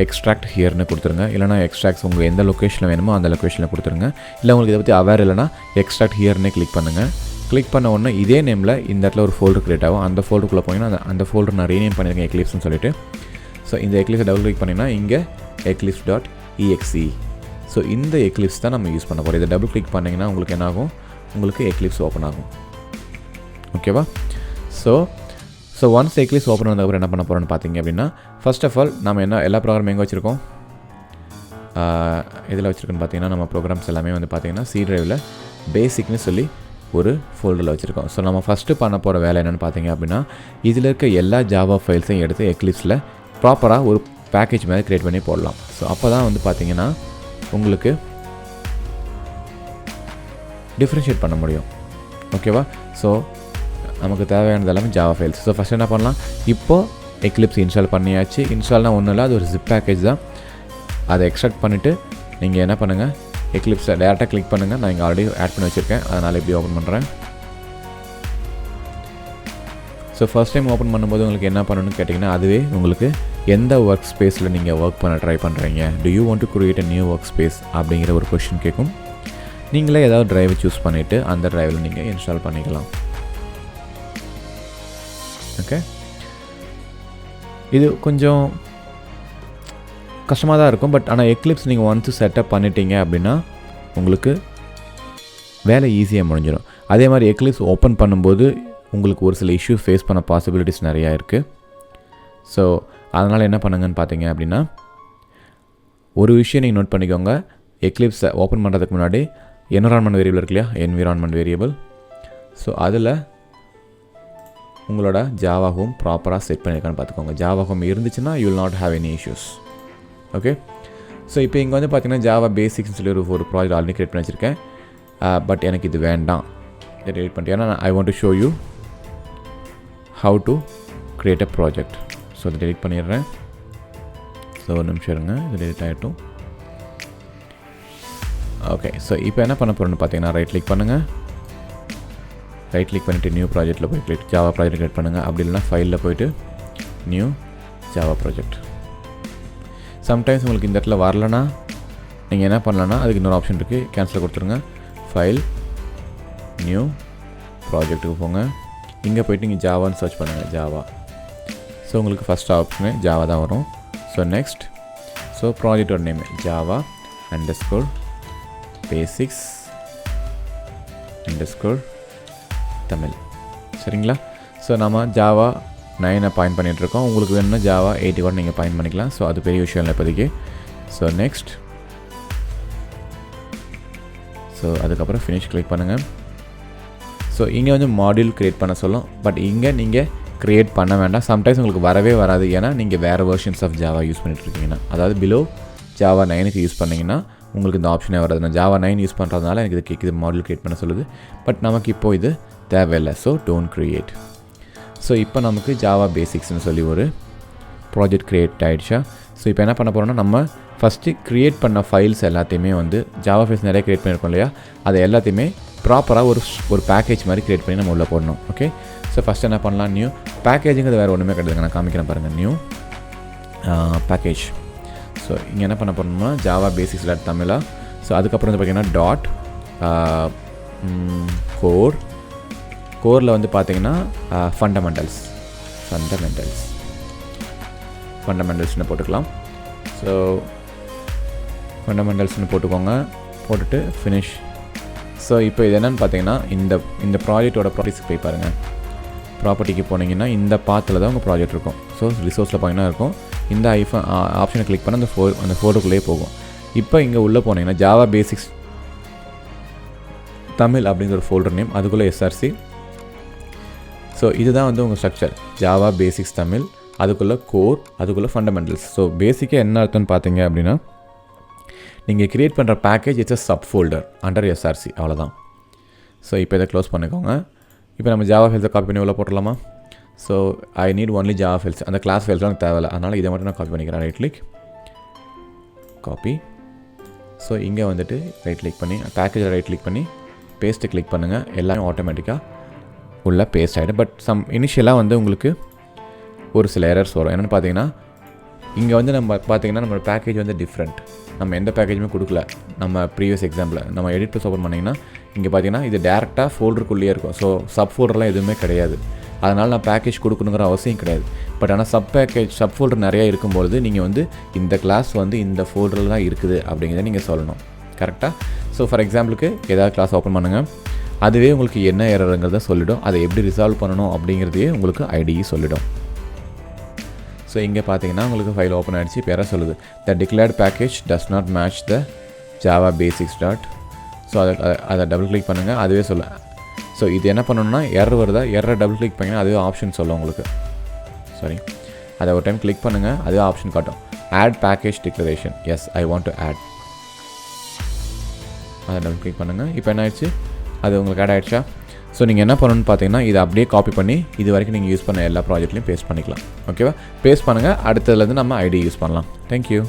எக்ஸ்ட்ராக்ட் ஹியர்னு கொடுத்துருங்க. இல்லைனா எக்ஸ்ட்ராக்ட்ஸ் உங்கள் எந்த லொக்கேஷனில் வேணுமோ அந்த லொக்கேஷனில் கொடுத்துருங்க. இல்லை உங்களுக்கு இதை பற்றி அவேர் இல்லைனா எக்ஸ்ட்ராக்ட் ஹியர்னே கிளிக் பண்ணுங்கள். கிளிக் பண்ண உடனே இதே நேமில் இந்த இடத்துல ஒரு ஃபோல்டர் க்ரியேட் ஆகும். அந்த ஃபோல்டருக்குள்ளே போனீங்கன்னா அந்த ஃபோல்டர் நான் ரீநேம் பண்ணியிருக்கேன் எக்லிப்ஸ்னு சொல்லிட்டு. ஸோ இந்த எக்லிப்ஸை டபுள் கிளிக் பண்ணிங்கன்னா இங்கே eclipse.exe. ஸோ இந்த எக்லிப்ஸ் தான் நம்ம யூஸ் பண்ண போகிறோம். இதை டபுள் கிளிக் பண்ணிங்கன்னா உங்களுக்கு என்ன ஆகும்? உங்களுக்கு எக்லிப்ஸ் ஓப்பன் ஆகும். ஓகேவா? ஸோ ஒன்ஸ் எக்லிப்ஸ் ஓப்பன் வந்ததுக்கப்புறம் என்ன பண்ண போகிறோன்னு பார்த்தீங்க அப்படின்னா ஃபர்ஸ்ட் ஆஃப் ஆல் நம்ம எல்லா ப்ரோக்ராம் எங்கே வச்சுருக்கோம், இதில் வச்சுருக்கோன்னு பார்த்தீங்கன்னா நம்ம ப்ரோக்ராம்ஸ் எல்லாமே வந்து பார்த்திங்கன்னா C டிரைவில் பேசிக்னு சொல்லி ஒரு ஃபோல்டரில் வச்சுருக்கோம். ஸோ நம்ம ஃபஸ்ட்டு பண்ண போகிற வேலை என்னென்னு பார்த்தீங்க அப்படின்னா இதில் இருக்க எல்லா ஜாவா ஃபைல்ஸையும் எடுத்து எக்லிப்ஸில் ப்ராப்பராக ஒரு பேக்கேஜ் மாதிரி க்ரியேட் பண்ணி போடலாம். ஸோ அப்போ தான் வந்து பார்த்திங்கன்னா உங்களுக்கு டிஃப்ரென்ஷியேட் பண்ண முடியும். ஓகேவா? ஸோ நமக்கு தேவையானது எல்லாமே ஜாவா ஃபைல்ஸ். ஸோ ஃபஸ்ட் என்ன பண்ணலாம், இப்போது எக்லிப்ஸ் இன்ஸ்டால் பண்ணியாச்சு. இன்ஸ்டால்னால் ஒன்றும் இல்லை, அது ஒரு ஜிப் பேக்கேஜ் தான். அதை எக்ஸ்ட்ராக்ட் பண்ணிவிட்டு நீங்கள் என்ன பண்ணுங்கள், எக்லிப்ஸை டேரெக்டாக கிளிக் பண்ணுங்கள். நான் இங்கே ஆல்ரெடி ஆட் பண்ணி வச்சுருக்கேன், அதனால் எப்படி ஓப்பன் பண்ணுறேன். ஸோ ஃபஸ்ட் டைம் ஓப்பன் பண்ணும்போது உங்களுக்கு என்ன பண்ணணும்னு கேட்டிங்கன்னா அதுவே உங்களுக்கு எந்த ஒர்க் ஸ்பேஸில் நீங்கள் ஒர்க் பண்ண ட்ரை பண்ணுறீங்க, to you want to create a new work space அப்படிங்கிற ஒரு கொஷின் கேட்கும். நீங்களே ஏதாவது ட்ரைவை சூஸ் பண்ணிவிட்டு அந்த ட்ரைவில் நீங்கள் இன்ஸ்டால் பண்ணிக்கலாம். ஓகே, இது கொஞ்சம் கஷ்டமாக தான் இருக்கும். பட் ஆனால் எக்லிப்ஸ் நீங்கள் ஒன்ஸ் செட்டப் பண்ணிட்டீங்க அப்படின்னா உங்களுக்கு வேலை ஈஸியாக முடிஞ்சிடும். அதே மாதிரி எக்லிப்ஸ் ஓப்பன் பண்ணும்போது உங்களுக்கு ஒரு சில இஷ்யூ ஃபேஸ் பண்ண பாசிபிலிட்டிஸ் நிறையா இருக்குது. ஸோ அதனால் என்ன பண்ணுங்கன்னு பார்த்தீங்க அப்படின்னா ஒரு விஷயம் நீங்கள் நோட் பண்ணிக்கோங்க. எக்லிப்ஸை ஓப்பன் பண்ணுறதுக்கு முன்னாடி என்விரான்மெண்ட் வேரியபிள் இருக்கு இல்லையா, என்விரான்மெண்ட் வேரியபிள். ஸோ அதில் உங்களோட ஜாவா ஹோம் ப்ராப்பராக செட் பண்ணியிருக்கான்னு பார்த்துக்கோங்க. ஜாவா ஹோம் இருந்துச்சுன்னா you will not have any issues. Okay, so இப்போ இங்கே பார்த்தீங்கன்னா ஜாவா பேசிக்ஸ்னு சொல்லி ஒரு ப்ராஜெக்ட் ஆல்ரெடி க்ரியேட் பண்ணி வச்சுருக்கேன். பட் எனக்கு இது வேண்டாம், இதை delete பண்ணிட்டு ஏன்னா I want to show you how to create a project. So இதை delete பண்ணிடுறேன். ஸோ ஒரு நிமிஷம் இருங்க, இது delete ஆகிட்டும். ஓகே, ஸோ இப்போ என்ன பண்ண போகிறோன்னு பார்த்தீங்கன்னா ரைட் கிளிக் பண்ணுங்கள். ரைட் கிளிக் பண்ணிவிட்டு நியூ ப்ராஜெக்ட்டில் போய் கிளிக் ஜாவா ப்ராஜெக்ட் கிரியேட் பண்ணுங்கள். அப்படி இல்லைனா ஃபைலில் போய்ட்டு நியூ ஜாவா ப்ராஜெக்ட். சம்டைம்ஸ் உங்களுக்கு இந்த இடத்துல வரலன்னா நீங்கள் என்ன பண்ணலான்னா அதுக்கு இன்னொரு ஆப்ஷன் இருக்குது, கேன்சல் கொடுத்துருங்க. ஃபைல் நியூ ப்ராஜெக்ட்டுக்கு போங்க. இங்கே போய்ட்டு நீங்கள் ஜாவான்னு சர்ச் பண்ணுங்கள், ஜாவா. ஸோ உங்களுக்கு ஃபஸ்ட் ஆப்ஷனு ஜாவா தான் வரும். ஸோ நெக்ஸ்ட், ஸோ ப்ராஜெக்டோட நேம் ஜாவா _ பேசிக்ஸ் _ தமிழ். சரிங்களா? ஸோ நம்ம ஜாவா 9 பாயிண்ட் பண்ணிகிட்ருக்கோம். உங்களுக்கு வேணும்னா ஜாவா 8 கூட நீங்கள் பாயிண்ட் பண்ணிக்கலாம். ஸோ அது பெரிய விஷயம் இல்லை இப்போதைக்கு. ஸோ நெக்ஸ்ட், ஸோ அதுக்கப்புறம் ஃபினிஷ் கிளிக் பண்ணுங்கள். ஸோ இங்கே வந்து மாடியூல் க்ரியேட் பண்ண சொல்லும். பட் இங்கே நீங்கள் க்ரியேட் பண்ண வேண்டாம். சம்டைம்ஸ் உங்களுக்கு வரவே வராது, ஏன்னா நீங்கள் வேறு வெர்ஷன்ஸ் ஆஃப் ஜாவா யூஸ் பண்ணிட்டுருக்கீங்கன்னா. அதாவது பிலோ ஜாவா 9க்கு யூஸ் பண்ணிங்கன்னா உங்களுக்கு இந்த ஆப்ஷனே வராது. நான் ஜாவா 9 யூஸ் பண்ணுறதுனால எனக்கு இது கேட்குது, மாடியூல் க்ரியேட் பண்ண சொல்லுது. பட் நமக்கு இப்போது இது தேவையில்லை. So don't create. ஸோ இப்போ நமக்கு ஜாவா பேசிக்ஸ்னு சொல்லி ஒரு ப்ராஜெக்ட் க்ரியேட் ஆகிடுச்சா? ஸோ இப்போ என்ன பண்ண போகிறோம்னா நம்ம ஃபஸ்ட்டு க்ரியேட் பண்ண ஃபைல்ஸ் எல்லாத்தையுமே வந்து ஜாவா ஃபைல்ஸ் நிறைய க்ரியேட் பண்ணியிருக்கோம் இல்லையா, அதை எல்லாத்தையுமே ப்ராப்பராக ஒரு பேக்கேஜ் மாதிரி க்ரியேட் பண்ணி நம்ம உள்ளே போடணும். ஓகே, ஸோ ஃபஸ்ட் என்ன பண்ணலாம், நியூ பேக்கேஜுங்கிறது வேறு ஒன்றுமே கிடையாதுங்க. நான் காமிக்கிறேன் பாருங்கள், நியூ பேக்கேஜ். ஸோ இங்கே என்ன பண்ண போகிறோம்னா ஜாவா பேசிக்ஸ் தமிழா. ஸோ அதுக்கப்புறம் வந்து பார்த்திங்கன்னா கோரில் வந்து பார்த்திங்கன்னா ஃபண்டமெண்டல்ஸ்னு போட்டுக்கலாம். ஸோ ஃபண்டமெண்டல்ஸ்னு போட்டுக்கோங்க, போட்டுட்டு ஃபினிஷ். ஸோ இப்போ இது என்னென்னு பார்த்தீங்கன்னா இந்த ப்ராஜெக்டோட ப்ராப்பர்ட்டிஸ்க்கு போய் பாருங்கள். ப்ராப்பர்ட்டிக்கு போனீங்கன்னா இந்த பாத்தில் தான் உங்கள் ப்ராஜெக்ட் இருக்கும். ஸோ ரிசோர்ஸில் பார்த்தீங்கன்னா இருக்கும். இந்த ஆப்ஷனை கிளிக் பண்ண அந்த ஃபோட்டோக்குள்ளேயே போகும். இப்போ இங்கே உள்ளே போனீங்கன்னா ஜாவா பேசிக்ஸ் தமிழ் அப்படிங்கிற ஒரு ஃபோல்டர் நேம், அதுக்குள்ளே எஸ்ஆர்சி. ஸோ இதுதான் வந்து உங்கள் ஸ்ட்ரக்சர், ஜாவா பேசிக்ஸ் தமிழ், அதுக்குள்ளே கோர், அதுக்குள்ளே ஃபண்டமெண்டல்ஸ். ஸோ பேசிக்காக என்ன அர்த்தம்னு பார்த்தீங்க அப்படின்னா நீங்கள் க்ரியேட் பண்ணுற package it's sub folder under SRC, அவ்வளோதான். ஸோ இப்போ இதை க்ளோஸ் பண்ணிக்கோங்க. இப்போ நம்ம ஜாவா ஃபைல்ஸை காப்பி பண்ணி உள்ள போட்டுடலாமா? So I need only Java files, அந்த கிளாஸ் ஃபைல்ஸ்லாம் எனக்கு தேவையில்லை, அதனால் இதை மட்டும் நான் காப்பி பண்ணிக்கிறேன். Right click copy. ஸோ இங்கே வந்துட்டு ரைட் கிளிக் பண்ணி பேக்கேஜில் ரைட் கிளிக் பண்ணி பேஸ்ட்டு கிளிக் பண்ணுங்கள். எல்லாமே ஆட்டோமேட்டிக்காக உள்ள பேஸ்ட் ஆகிடும். பட் இனிஷியலாக வந்து உங்களுக்கு ஒரு சில எரர்ஸ் வரும். என்னென்னு பார்த்தீங்கன்னா இங்கே வந்து நம்ம பார்த்தீங்கன்னா நம்ம பேக்கேஜ் வந்து டிஃப்ரெண்ட், நம்ம எந்த பேக்கேஜுமே கொடுக்கல. நம்ம ப்ரீவியஸ் எக்ஸாம்பிள் நம்ம எடிட் ப்ளஸ் ஓப்பன் பண்ணிங்கன்னா இங்கே பார்த்தீங்கன்னா இது டேரெக்டாக ஃபோல்டருக்குள்ளேயே இருக்கும். ஸோ சப் ஃபோல்டர்லாம் எதுவுமே கிடையாது. அதனால் நான் பேக்கேஜ் கொடுக்கணுங்கிற அவசியம் கிடையாது. பட் ஆனால் சப் ஃபோல்டர் நிறையா இருக்கும்பொழுது நீங்கள் வந்து இந்த கிளாஸ் வந்து இந்த ஃபோல்டரில் தான் இருக்குது அப்படிங்கிறத நீங்கள் சொல்லணும் கரெக்டாக. ஸோ ஃபார் எக்ஸாம்பிளுக்கு ஏதாவது கிளாஸ் ஓப்பன் பண்ணுங்கள், அதுவே உங்களுக்கு என்ன எரருங்கிறத சொல்லிடும். அதை எப்படி ரிசால்வ் பண்ணணும் அப்படிங்கிறதையே உங்களுக்கு ஐடிஇ சொல்லிடும். ஸோ இங்கே பார்த்தீங்கன்னா உங்களுக்கு ஃபைல் ஓப்பன் ஆகிடுச்சு. இப்போ எரர் சொல்லுது, the declared package does not match the Java basics dot. So அதை டபுள் கிளிக் பண்ணுங்கள், அதுவே சொல்ல. ஸோ இது என்ன பண்ணணும்னா எரர் வருதா, எரரை டபுள் கிளிக் பண்ணிங்கன்னா அதுவே ஆப்ஷன் சொல்லும் உங்களுக்கு. சாரி, அதை ஒரு டைம் கிளிக் பண்ணுங்கள், அதுவே ஆப்ஷன் காட்டும். Add package declaration, yes I want to add. அதை டபுள் கிளிக் பண்ணுங்கள். இப்போ என்ன ஆயிடுச்சு, அது உங்களுக்கு ஆட் ஆகிடுச்சா? ஸோ நீங்கள் என்ன பண்ணணும்னு பார்த்தீங்கன்னா இதை அப்படியே காப்பி பண்ணி இது வரைக்கும் நீங்கள் யூஸ் பண்ண எல்லா ப்ராஜெக்ட்லையும் பேஸ்ட் பண்ணிக்கலாம். ஓகேவா? பேஸ்ட் பண்ணுங்கள், அடுத்ததுலேருந்து நம்ம ஐடி யூஸ் பண்ணலாம். தேங்க்யூ.